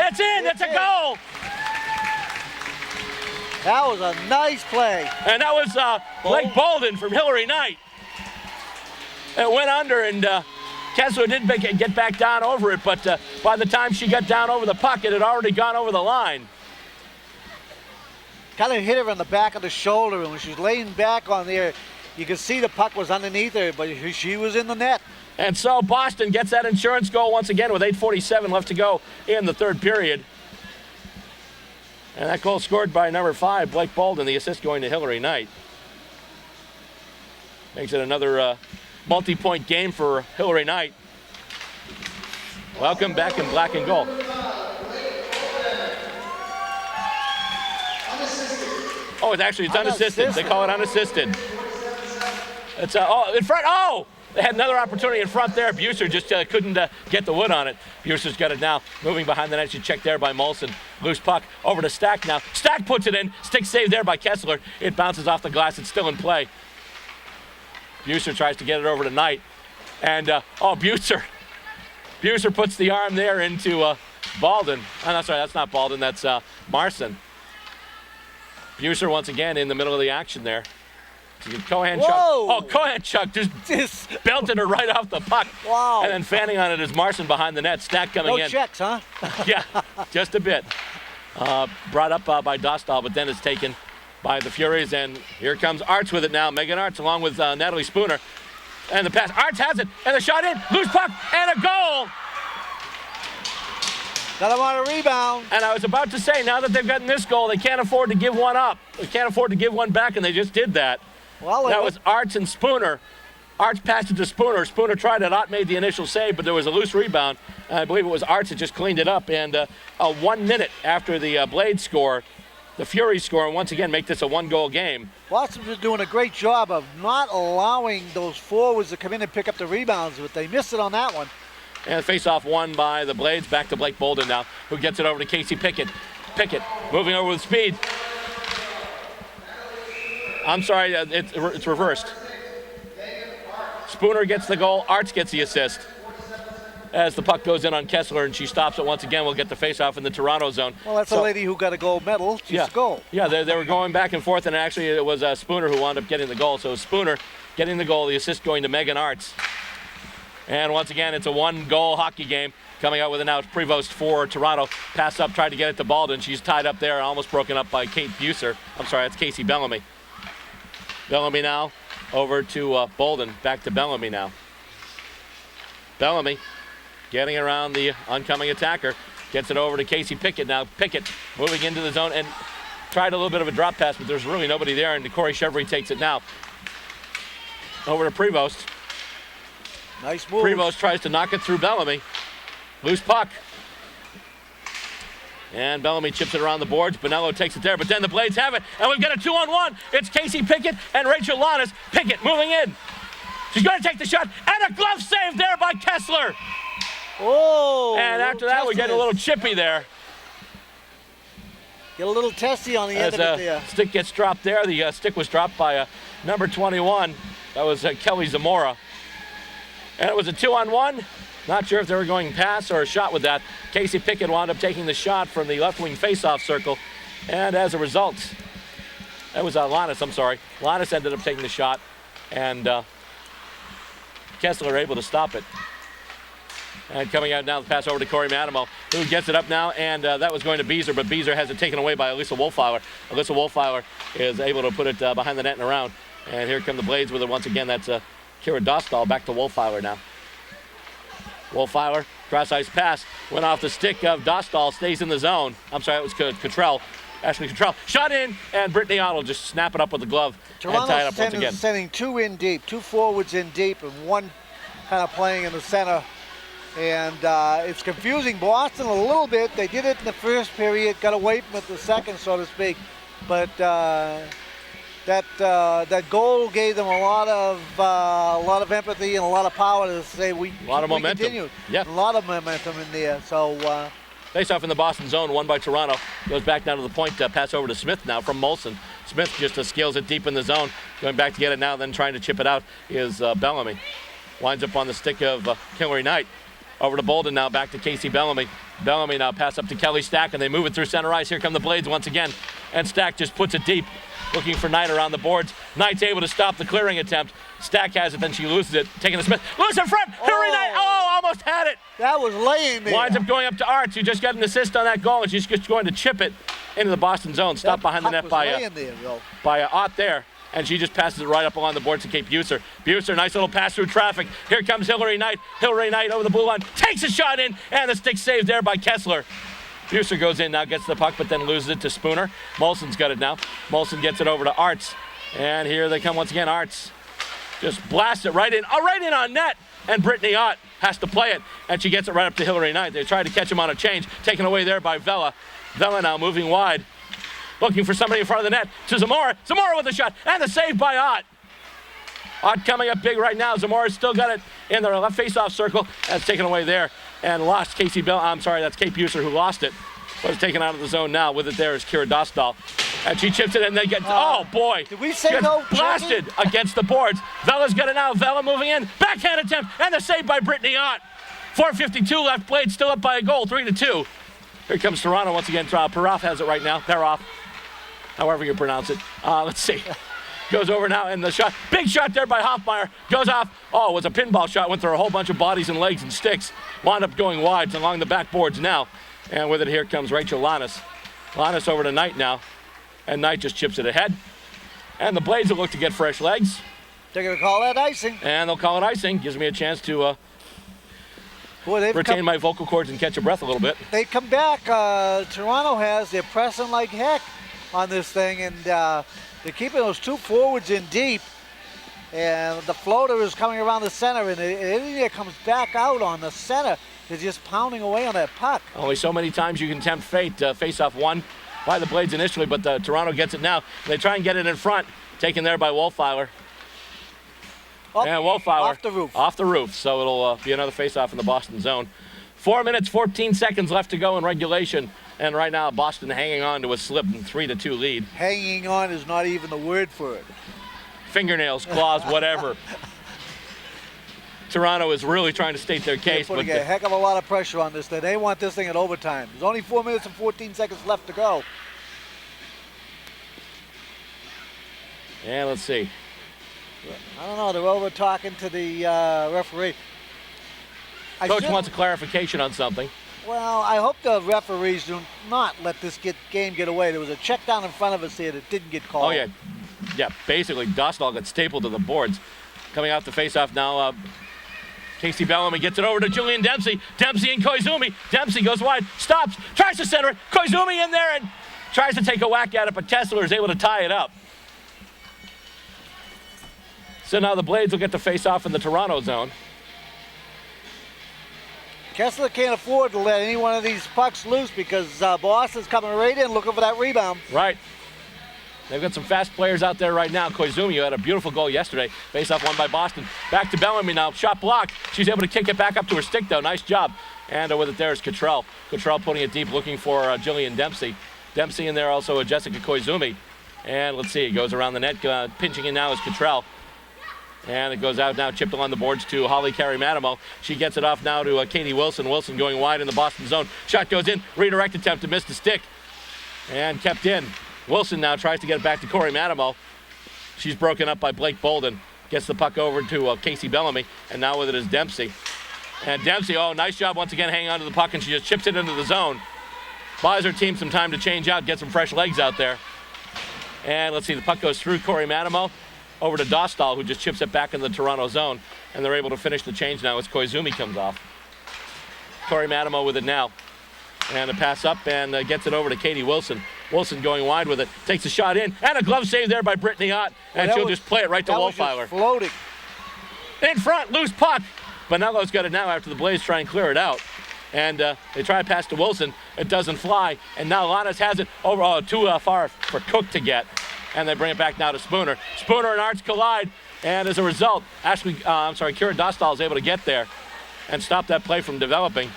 It's in. It's a goal. That was a nice play. And that was Blake Bolden from Hillary Knight. It went under, and Kessler did get back down over it, but by the time she got down over the puck, it had already gone over the line. Kind of hit her on the back of the shoulder, and when she was laying back on there, you could see the puck was underneath her, but she was in the net. And so Boston gets that insurance goal once again with 8:47 left to go in the third period. And that goal scored by number 5, Blake Bolden, the assist going to Hillary Knight. Makes it another multi-point game for Hillary Knight. Welcome back in black and gold. Oh, it's unassisted. They call it unassisted. It's in front. Oh, they had another opportunity in front there. Buser just couldn't get the wood on it. Buser's got it now. Moving behind the net. She checked there by Molson. Loose puck over to Stack now. Stack puts it in. Stick save there by Kessler. It bounces off the glass. It's still in play. Buser tries to get it over to Knight. And, Buser. Buser puts the arm there into Bolden. Oh, no, sorry, that's not Bolden. That's Marson. Buser once again in the middle of the action there. Kohanchuk. Oh, Kohanchuk just belted her right off the puck. Wow. And then fanning on it is Marson behind the net. Stack coming in. No checks, huh? Yeah, just a bit. Brought up by Dostal, but then it's taken by the Furies. And here comes Arts with it now. Megan Arts along with Natalie Spooner. And the pass. Arts has it. And the shot in. Loose puck. And a goal. Got them on a rebound. And I was about to say, now that they've gotten this goal, they can't afford to give one up. They can't afford to give one back, and they just did that. Well, that was Arts and Spooner. Arts passed it to Spooner. Spooner tried it. Ott made the initial save, but there was a loose rebound. And I believe it was Arts that just cleaned it up. And 1 minute after the Blades score, the Furies score, and once again make this a one-goal game. Boston was doing a great job of not allowing those forwards to come in and pick up the rebounds, but they missed it on that one. And face-off won by the Blades. Back to Blake Bolden now, who gets it over to Casey Pickett. Pickett moving over with speed. I'm sorry, it's reversed. Spooner gets the goal. Arts gets the assist. As the puck goes in on Kessler, and she stops it once again. We'll get the face-off in the Toronto zone. Well, that's a lady who got a gold medal. She's a goal. Yeah, they were going back and forth, and actually it was Spooner who wound up getting the goal. So Spooner getting the goal, the assist going to Megan Arts. And once again, it's a one-goal hockey game. Coming out with it now, it's Prevost for Toronto. Pass up, tried to get it to Bolden. She's tied up there, almost broken up by Kate Buser. I'm sorry, that's Casey Bellamy. Bellamy now over to Bolden. Back to Bellamy now. Bellamy getting around the oncoming attacker. Gets it over to Casey Pickett now. Pickett moving into the zone and tried a little bit of a drop pass, but there's really nobody there, and Corey Chevry takes it now. Over to Prevost. Nice move. Prevost tries to knock it through Bellamy. Loose puck. And Bellamy chips it around the boards. Bonello takes it there, but then the Blades have it. And we've got a 2-on-1. It's Casey Pickett and Rachel Lannis. Pickett moving in. She's going to take the shot. And a glove save there by Kessler. Oh. And after that, we get a little chippy there. Get a little testy on the end of it there. Stick gets dropped there. The stick was dropped by number 21. That was Kelly Zamora. And it was a 2-on-1. Not sure if they were going pass or a shot with that. Casey Pickett wound up taking the shot from the left wing faceoff circle. And as a result, that was Lannis, I'm sorry. Lannis ended up taking the shot. And Kessler able to stop it. And coming out now, the pass over to Corey Madamo, who gets it up now, and that was going to Beezer, but Beezer has it taken away by Alyssa Wolfeiler. Alyssa Wolfeiler is able to put it behind the net and around. And here come the Blades with it once again. That's Kira Dostal back to Wolfeiler now. Wolfeiler, cross-ice pass, went off the stick of Dostal, stays in the zone. I'm sorry, it was Cottrell. Ashley Cottrell. Shot in, and Brittany Otto just snap it up with the glove and tie it up once again. Sending two in deep, two forwards in deep, and one kind of playing in the center. And it's confusing Boston a little bit. They did it in the first period, got away from it the second, so to speak. But that goal gave them a lot of empathy and a lot of power to say a lot of momentum. Continue. Yeah, a lot of momentum in there. So face off in the Boston zone, won by Toronto. Goes back down to the point. Pass over to Smith now from Molson. Smith just scales it deep in the zone. Going back to get it now, then trying to chip it out is Bellamy. Winds up on the stick of Hillary Knight. Over to Bolden now, back to Casey Bellamy. Bellamy now pass up to Kelly Stack, and they move it through center ice. Here come the Blades once again, and Stack just puts it deep, looking for Knight around the boards. Knight's able to stop the clearing attempt. Stack has it, then she loses it, taking to Smith. Loose in front, Hillary Knight, almost had it. That was laying there. Winds up going up to Arts, who just got an assist on that goal, and she's just going to chip it into the Boston zone. Stopped behind the net by Ott there. And she just passes it right up along the boards to Kate Buser. Buser, nice little pass through traffic. Here comes Hillary Knight. Hillary Knight over the blue line, takes a shot in, and the stick saved there by Kessler. Buser goes in now, gets the puck, but then loses it to Spooner. Molson's got it now. Molson gets it over to Arts. And here they come once again. Arts just blasts it right in on net. And Brittany Ott has to play it, and she gets it right up to Hillary Knight. They try to catch him on a change, taken away there by Vela. Vela now moving wide, looking for somebody in front of the net to Zamora. Zamora with a shot, and the save by Ott. Ott coming up big right now. Zamora's still got it in the left face-off circle. That's taken away there and lost that's Kate Buser who lost it. But it's taken out of the zone now. With it there is Kira Dostal. And she chips it and then gets, oh boy. Did we say no? Blasted against the boards. Vela's got it now. Vela moving in. Backhand attempt, and the save by Brittany Ott. 4:52 left. Blades still up by a goal, 3-2. Here comes Toronto once again. Paroff has it right now. Paroff. However you pronounce it. Let's see. Goes over now, and the shot, big shot there by Hoffmeyer, goes off. Oh, it was a pinball shot, went through a whole bunch of bodies and legs and sticks. Wound up going wide along the backboards now. And with it, here comes Rachel Lannis. Lannis over to Knight now, and Knight just chips it ahead. And the Blades will look to get fresh legs. They're going to call that icing. And they'll call it icing. Gives me a chance to retain my vocal cords and catch a breath a little bit. They come back. Toronto has. They're pressing like heck on this thing, and they're keeping those two forwards in deep, and the floater is coming around the center, and India comes back out on the center. They're just pounding away on that puck. Only so many times you can tempt fate. Face-off won by the Blades initially, but Toronto gets it now. They try and get it in front, taken there by Wolfeiler. And Wolfeiler off the roof. So it'll be another face-off in the Boston zone. 4 minutes, 14 seconds left to go in regulation. And right now, Boston hanging on to a slip and 3-2 lead. Hanging on is not even the word for it. Fingernails, claws, whatever. Toronto is really trying to state their case. They're putting a heck of a lot of pressure on this thing. They want this thing at overtime. There's only 4 minutes and 14 seconds left to go. And let's see. I don't know. They're over talking to the referee. Coach wants a clarification on something. Well, I hope the referees do not let this game get away. There was a check down in front of us here that didn't get called. Oh, yeah. Yeah, basically, Dostal got stapled to the boards. Coming out the face-off now, Casey Bellamy gets it over to Julian Dempsey. Dempsey and Koizumi. Dempsey goes wide, stops, tries to center it. Koizumi in there and tries to take a whack at it, but Kessler is able to tie it up. So now the Blades will get the face-off in the Toronto zone. Kessler can't afford to let any one of these pucks loose because Boston's coming right in looking for that rebound. Right. They've got some fast players out there right now. Koizumi, who had a beautiful goal yesterday. Face-off won by Boston. Back to Bellamy now. Shot blocked. She's able to kick it back up to her stick, though. Nice job. And with it there is Cottrell. Cottrell putting it deep, looking for Jillian Dempsey. Dempsey in there also Jessica Koizumi. And let's see, it goes around the net. Pinching in now is Cottrell. And it goes out now, chipped along the boards to Holly Carey-Madamo. She gets it off now to Katie Wilson. Wilson going wide in the Boston zone. Shot goes in, redirect attempt to miss the stick. And kept in. Wilson now tries to get it back to Corey Madamo. She's broken up by Blake Bolden. Gets the puck over to Casey Bellamy. And now with it is Dempsey. And Dempsey, nice job once again hanging onto the puck, and she just chips it into the zone. Buys her team some time to change out, get some fresh legs out there. And let's see, the puck goes through Corey Madamo. Over to Dostal, who just chips it back in the Toronto zone, and they're able to finish the change now as Koizumi comes off. Corey Madamo with it now. And a pass up and gets it over to Katie Wilson. Wilson going wide with it, takes a shot in, and a glove save there by Brittany Ott, and she'll just play it right to Wolfeiler. Floating. In front, loose puck. Bonello's got it now after the Blaze try and clear it out. And they try to pass to Wilson. It doesn't fly, and now Lannis has it over too far for Cook to get. and they bring it back now to Spooner. Spooner and Arts collide, and as a result, Kira Dostal is able to get there and stop that play from developing.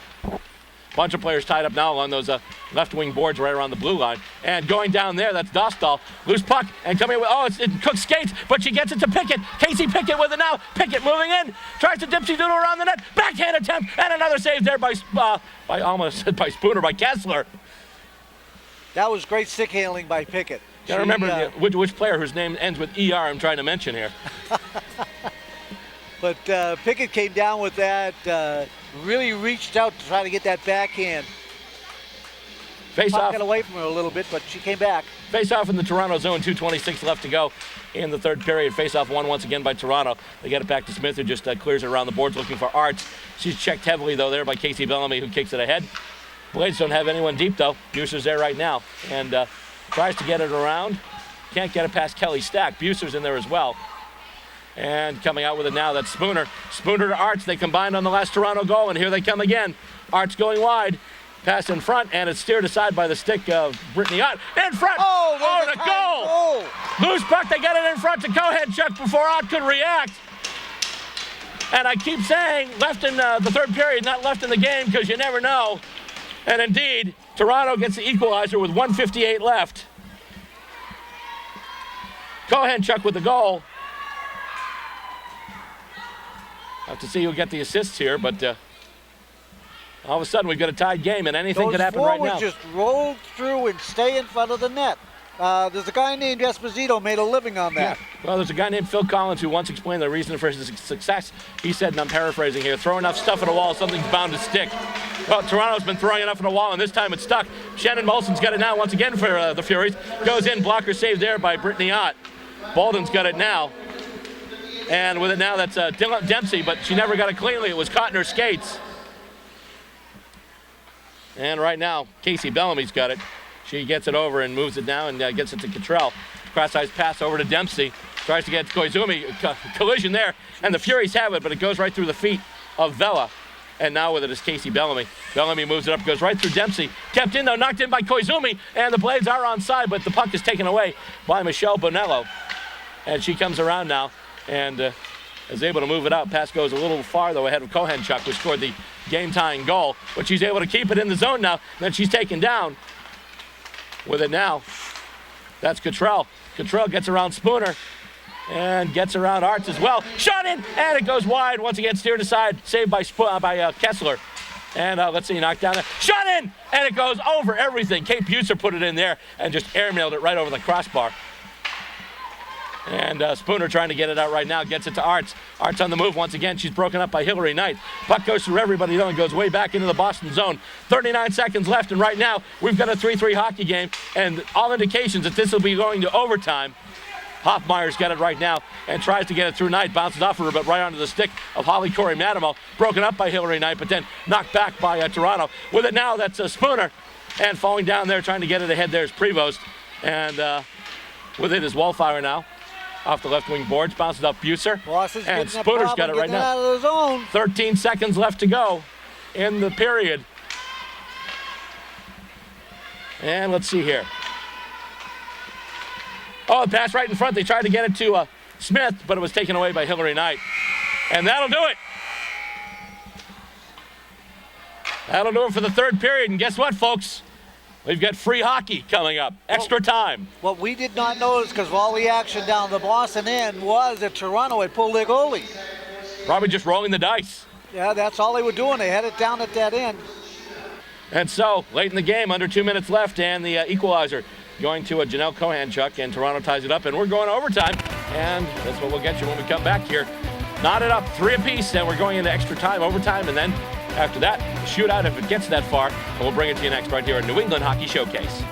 Bunch of players tied up now along those left wing boards right around the blue line. And going down there, that's Dostal. Loose puck and coming with, it Cook skates, but she gets it to Pickett. Casey Pickett with it now. Pickett moving in, tries to dipsy doodle around the net. Backhand attempt, and another save there by Spooner, by Kessler. That was great stick handling by Pickett. Gotta remember which player whose name ends with ER I'm trying to mention here. But Pickett came down with that, really reached out to try to get that backhand. Face off. Got away from her a little bit, but she came back. Face off in the Toronto zone, 2:26 left to go in the third period. Face off won once again by Toronto. They get it back to Smith, who just clears it around the boards looking for Arts. She's checked heavily, though, there by Casey Bellamy, who kicks it ahead. Blades don't have anyone deep, though. Buser's there right now and tries to get it around. Can't get it past Kelly Stack. Buser's in there as well. And coming out with it now, that's Spooner. Spooner to Arts. They combined on the last Toronto goal, and here they come again. Arts going wide. Pass in front, and it's steered aside by the stick of Brittany Ott. In front! The goal! Loose puck, they get it in front to Kohenchuk before Ott could react. And I keep saying, left in the third period, not left in the game, because you never know. And indeed, Toronto gets the equalizer with 1:58 left. Kohenchuk with the goal. Have to see who'll get the assists here, but all of a sudden we've got a tied game, and anything could happen right now. Those forwards just rolled through and stay in front of the net. There's a guy named Esposito made a living on that. Yeah. Well, there's a guy named Phil Collins who once explained the reason for his success. He said, and I'm paraphrasing here, throw enough stuff at a wall, something's bound to stick. Well, Toronto's been throwing enough at a wall, and this time it's stuck. Shannon Molson's got it now once again for the Furies. Goes in, blocker saved there by Brittany Ott. Bolden's got it now. And with it now, that's Dempsey, but she never got it cleanly. It was caught in her skates. And right now, Casey Bellamy's got it. She gets it over and moves it down and gets it to Cottrell. Cross-ice pass over to Dempsey. Tries to get Koizumi. Collision there. And the Furies have it, but it goes right through the feet of Vela. And now with it is Casey Bellamy. Bellamy moves it up, goes right through Dempsey. Kept in, though, knocked in by Koizumi. And the Blades are onside, but the puck is taken away by Michelle Bonello. And she comes around now and is able to move it out. Pass goes a little far, though, ahead of Kohenchuk, who scored the game-tying goal. But she's able to keep it in the zone now. Then she's taken down. With it now, that's Cottrell. Cottrell gets around Spooner and gets around Arts as well. Shot in, and it goes wide. Once again, steered aside, saved by Kessler. And let's see, knocked down there. Shot in, and it goes over everything. Kate Buser put it in there and just airmailed it right over the crossbar. And Spooner trying to get it out right now, gets it to Arts. Arts on the move once again. She's broken up by Hillary Knight. Puck goes through everybody, though, and goes way back into the Boston zone. 39 seconds left, and right now we've got a 3-3 hockey game, and all indications that this will be going to overtime. Hoffmeyer's got it right now and tries to get it through Knight. Bounces off of her, but right onto the stick of Holly Corey Madamo. Broken up by Hillary Knight, but then knocked back by Toronto. With it now, that's Spooner. And falling down there, trying to get it ahead there is Prevost. And with it is Wallfire now. Off the left wing boards, bounces off Buser. And Spooner's got it right now. Out of the zone. 13 seconds left to go in the period. And let's see here. Oh, the pass right in front. They tried to get it to Smith, but it was taken away by Hillary Knight. And that'll do it. That'll do it for the third period. And guess what, folks? We've got free hockey coming up. Extra time. What we did not notice, because of all the action down the Boston end, was that Toronto had pulled their goalie. Probably just rolling the dice. Yeah, that's all they were doing. They had it down at that end. And so, late in the game, under 2 minutes left, and the equalizer going to Janelle Kohenchuk, and Toronto ties it up, and we're going to overtime. And that's what we'll get you when we come back here. Knotted up 3 apiece, and we're going into extra time, overtime, and then after that, the shootout if it gets that far, and we'll bring it to you next right here on New England Hockey Showcase.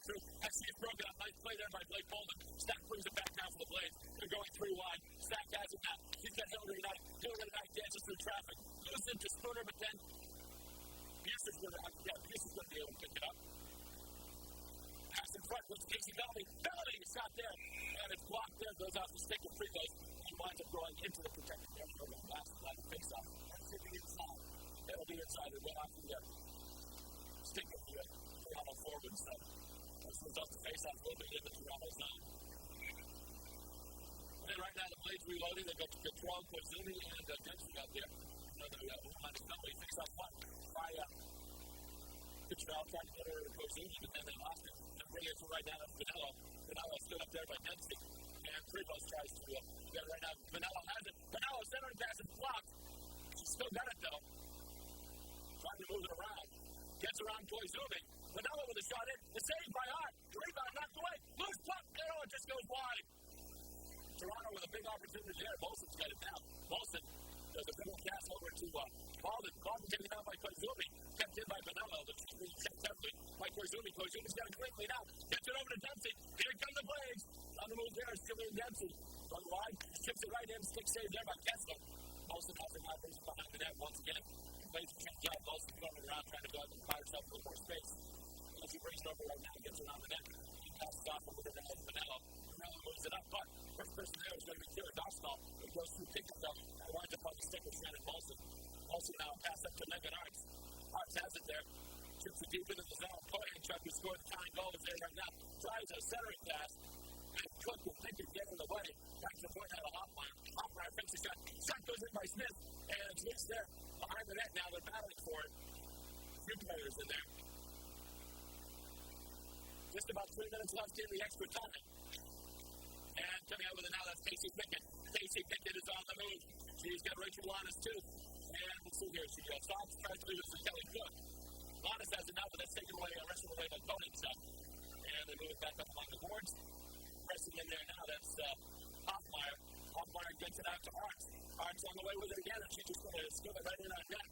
through. I see it's broken up. Nice play there by Blake Bolden. Stack brings it back down for the Blades. They're going 3 wide. Stack has it now. He's got Hillary Knight. Hillary Knight dances through traffic. Moves into Spooner, but then Pierce is going to be able to pick it up. Pass in front with Casey Bellamy. Bellamy is shot there. And it's blocked there. Goes out to stick and free throws. He winds up going into the protected area. Over the last line of face-off. That's going to be inside. It'll be inside. It went off the stick of the Toronto forward. So this was off the face-off a little bit in the Toronto zone. And right now the Blades reloading. They've got Control, Koizumi, and Dempsey out there. Another line of company. Face-off one by Control trying to get her to Koizumi, but then they lost it. They're bringing it right down to Vanello. Vanello stood up there by Dempsey. And Krivos tries to get it right now. Vanello has it. Vanello centering pass is blocked. She's still got it though. Trying to move it around. Gets around Koizumi. Vanello with a shot in. The save by Hart. The rebound knocked away. Loose puck. It just goes wide. Toronto with a big opportunity there. Molson's got it now. Molson does a middle pass over to Baldwin. Baldwin taken out by Koizumi. Kept in by Vanello. The team being checked heavily by Koizumi. Koizumi's got it cleanly now. Gets it over to Dempsey. Here come the Blades. On the move there is Julian Dempsey. Going wide. Chips it right in. Stick save there by Kessler. Molson has it now. Brings it behind the net once again. Blades change out. Molson going around trying to go out and buy herself a little more space. As he brings it over right now, gets around the net. He passes off over to Vanello. Vanello moves it up, but first person there is going to be Kira Dostal. It goes through pickup though, and winds up on the stick with Shannon Molson. Molson now pass up to Megan Arts. Arts has it there. Chips it deep into the zone. Koyanchuk, who scored the tying goal, is there right now. Tries a centering pass. And Cook will think it get in the way. Back to the point out of Hoffmeyer. Hoffmeyer fakes a shot. Shot goes in by Smith. And it's loose there. Behind the net now. They're battling for it. Few players in there. Just about 3 minutes left in the extra time. And coming out with it now, that's Casey Pickett. Casey Pickett is on the move. She's got Rachel Lannis too. And we'll see here. She stops, tries to leave it to Kelly Cook. Lannis has it now, but that's taken away, wrestled away by Koenigsegg. And they move it back up along the boards. Pressing in there now, that's Hoffmeyer. Hoffmeyer gets it out to Arts. Arts on the way with it again, and she's just going to scoop it right in on net.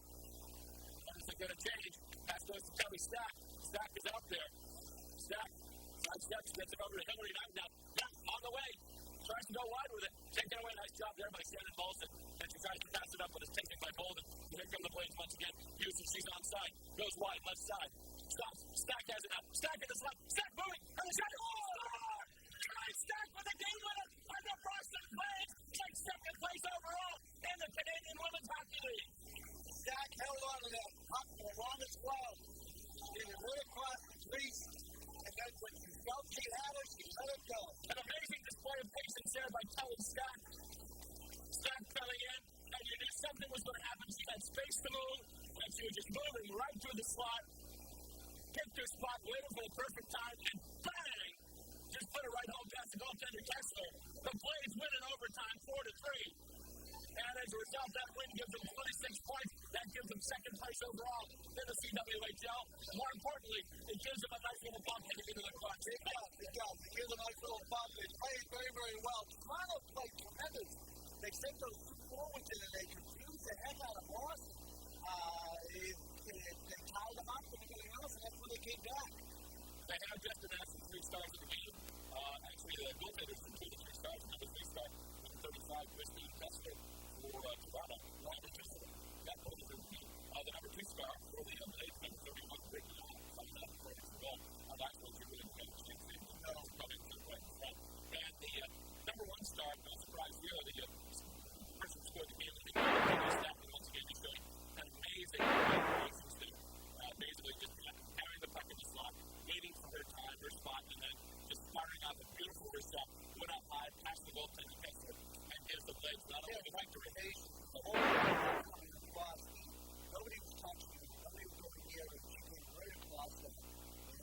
And it's going to change. Pass goes to Kelly Stack. Stack is out there. Stack, side steps, gets it over to Hillary Knight now. Yeah, on the way. Tries to go wide with it. Taken away. Nice job there by Shannon Molson. And she tries to pass it up, but it's taken by Bolden. Here come the Blades once again. Houston, she's onside. Goes wide, left side. Stops. Stack has it now. Stack in the slot. Stack moving. And the shot. Oh! Stack with a game winner. And the Boston Blades take second place overall in the Canadian Women's Hockey League. Stack held on to that puck for the longest while. She was right across the crease. And then when she felt she had it, she let it go. An amazing display of patience there by Kelly Stack. Stack filling in, and you knew something was going to happen. She had space to move, and she was just moving right through the slot. Picked her spot, waited for the perfect time, and bang! Just put it right home past the goaltender Kessler. The Blades win in overtime, 4-3. And as a result, that win gives them 26 points. That gives them second place overall in the CWHL. More importantly, it gives them a nice little bump heading into the clutch. It does. It gives them a nice little bump. They played very, very well. Toronto played tremendous. They sent those 2 forwards in and they confused the heck out of Boston. They tied them up and everything else, and that's when they came back. They have just announced the 3 stars of the game. Actually, the goaltenders from 2 to 3 stars. Number 3 star, number 35, Christine Kessler for Toronto. That goal is in the game. The number 2 star for the Blades, number 31, Ricky Young, coming out for his goal. Actually, you're really going to change things. It's coming to the right in front. And the number 1 star, no surprise here, the person who scored the game, the staff, once again, just showing an amazing performance there. Basically, just carrying the puck in the slot, waiting for her time, her spot, and then just firing out a beautiful wrist shot, went out high, past the goaltender, Kessler, and gives the Blades not only the victory. Nobody was touching her. Nobody was over here. She came right across them and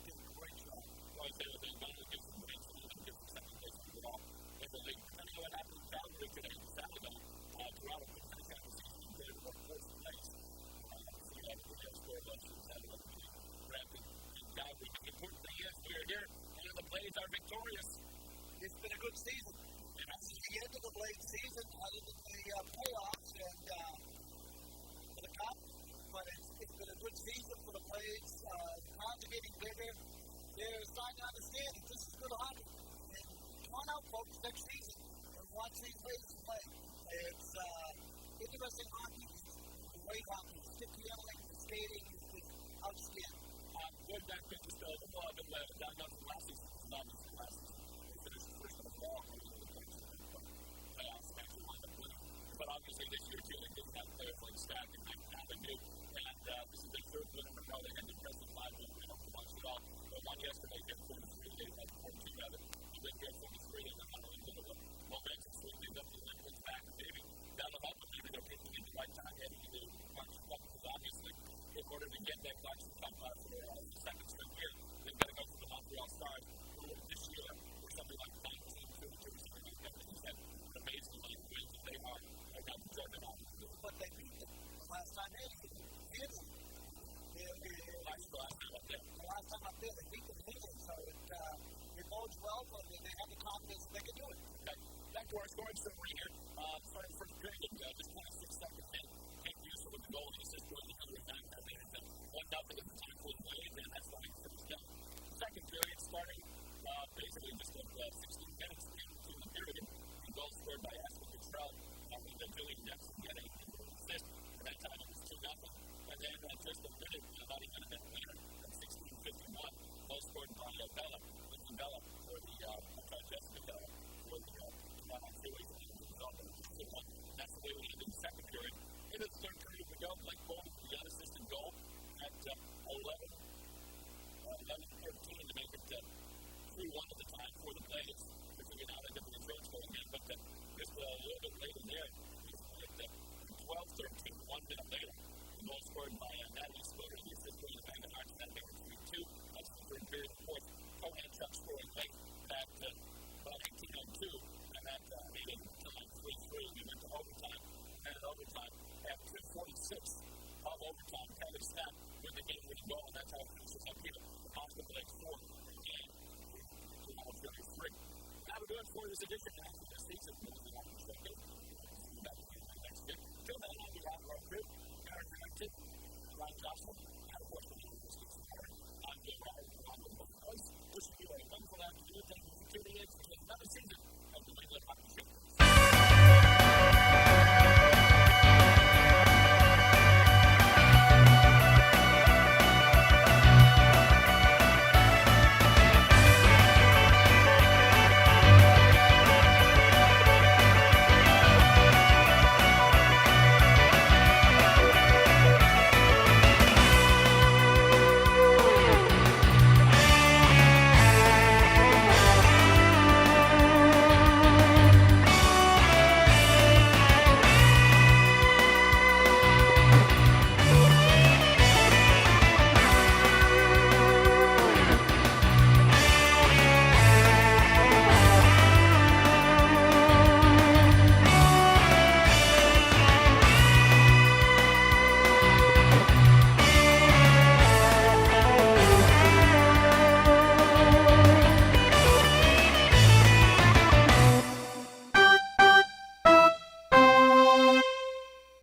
did a great job. Well, I say that they not only give them points, but even give them second place overall in the league. Depending on what happened in Calgary today, Saturday, Toronto could finish out the season in favor of first place. So you have to really score much in Saturday. Ramping in Calgary. The important thing is we are here, and the Blades are victorious. It's been a good season. And that's the end of the Blades season, other than the playoffs and for the Cup. But it's been a good season for the Blades. The crowds are getting bigger. There's the standings. This is good hockey. And come on out, folks, next season and watch these Raiders play. It's interesting hockey, great hockey, stick yelling, the skating is just outstanding. Good back pitch is still a little bit left. Down from last season. Not from last season. They finished first overall. Playoffs actually wound up winning. But obviously this year too, they didn't have players like Stack and now they do. And this is their third win in a row. They had the impressive 5-win win over Montreal. They won yesterday, they had 43. They had 42 of it. They went here 43 and they're on a little bit of a momentum swing. They've got the wins back and maybe down the line, maybe they're picking at the right time heading into March Cup because obviously in order to get that Clarkson Cup for the second straight year, they've got to go through the Montreal Stars, who this year were something like 19-2 something like that. They just had an amazing amount of wins that they are now the juggernaut. But they beat them last time they did. The last time up there, they beat them handily. So it bodes well, but they have the confidence that they can do it. Back to our scoring summary here. Starting first period, just 26 seconds in. Take use of the goal and assist going the other back. They had 1-0 at the time for the Blades, and that's why it was down. Second period starting basically just 16 minutes into the period. The goal scored by Aspen Cottrell with Julian Dempsey getting an assist. At that time it was 2-0. And then just a minute, about a minute later, at 16:51, goal scored by Bella. Lindsay Bella for the Jessica Bella for the Furies and the result of 2-1. That's the way we ended the second period. Into the third period we go. Blake Bowman with the unassisted goal at 11:13 to make it 3-1 at the time for the Blades. They're figuring out a different approach going in, but just a little bit later there, at 12:13, 1 minute later, the goal scored by Natalie Scooter, the assist going to Bang and Arch, that made it 3-2. That's the third period, of course. Cohan Chuck scoring late at about 18:02, and that made it 3-3. We went to overtime, and at overtime, at 2:46 of overtime, Kelly Stack with the game-winning goal, and that's how it finishes up here. The Boston Blades 4 and Toronto Furies 3. That'll do it for this edition of the season. We'll be back again next year. Till then, on behalf of our crew, Aaron Harrington,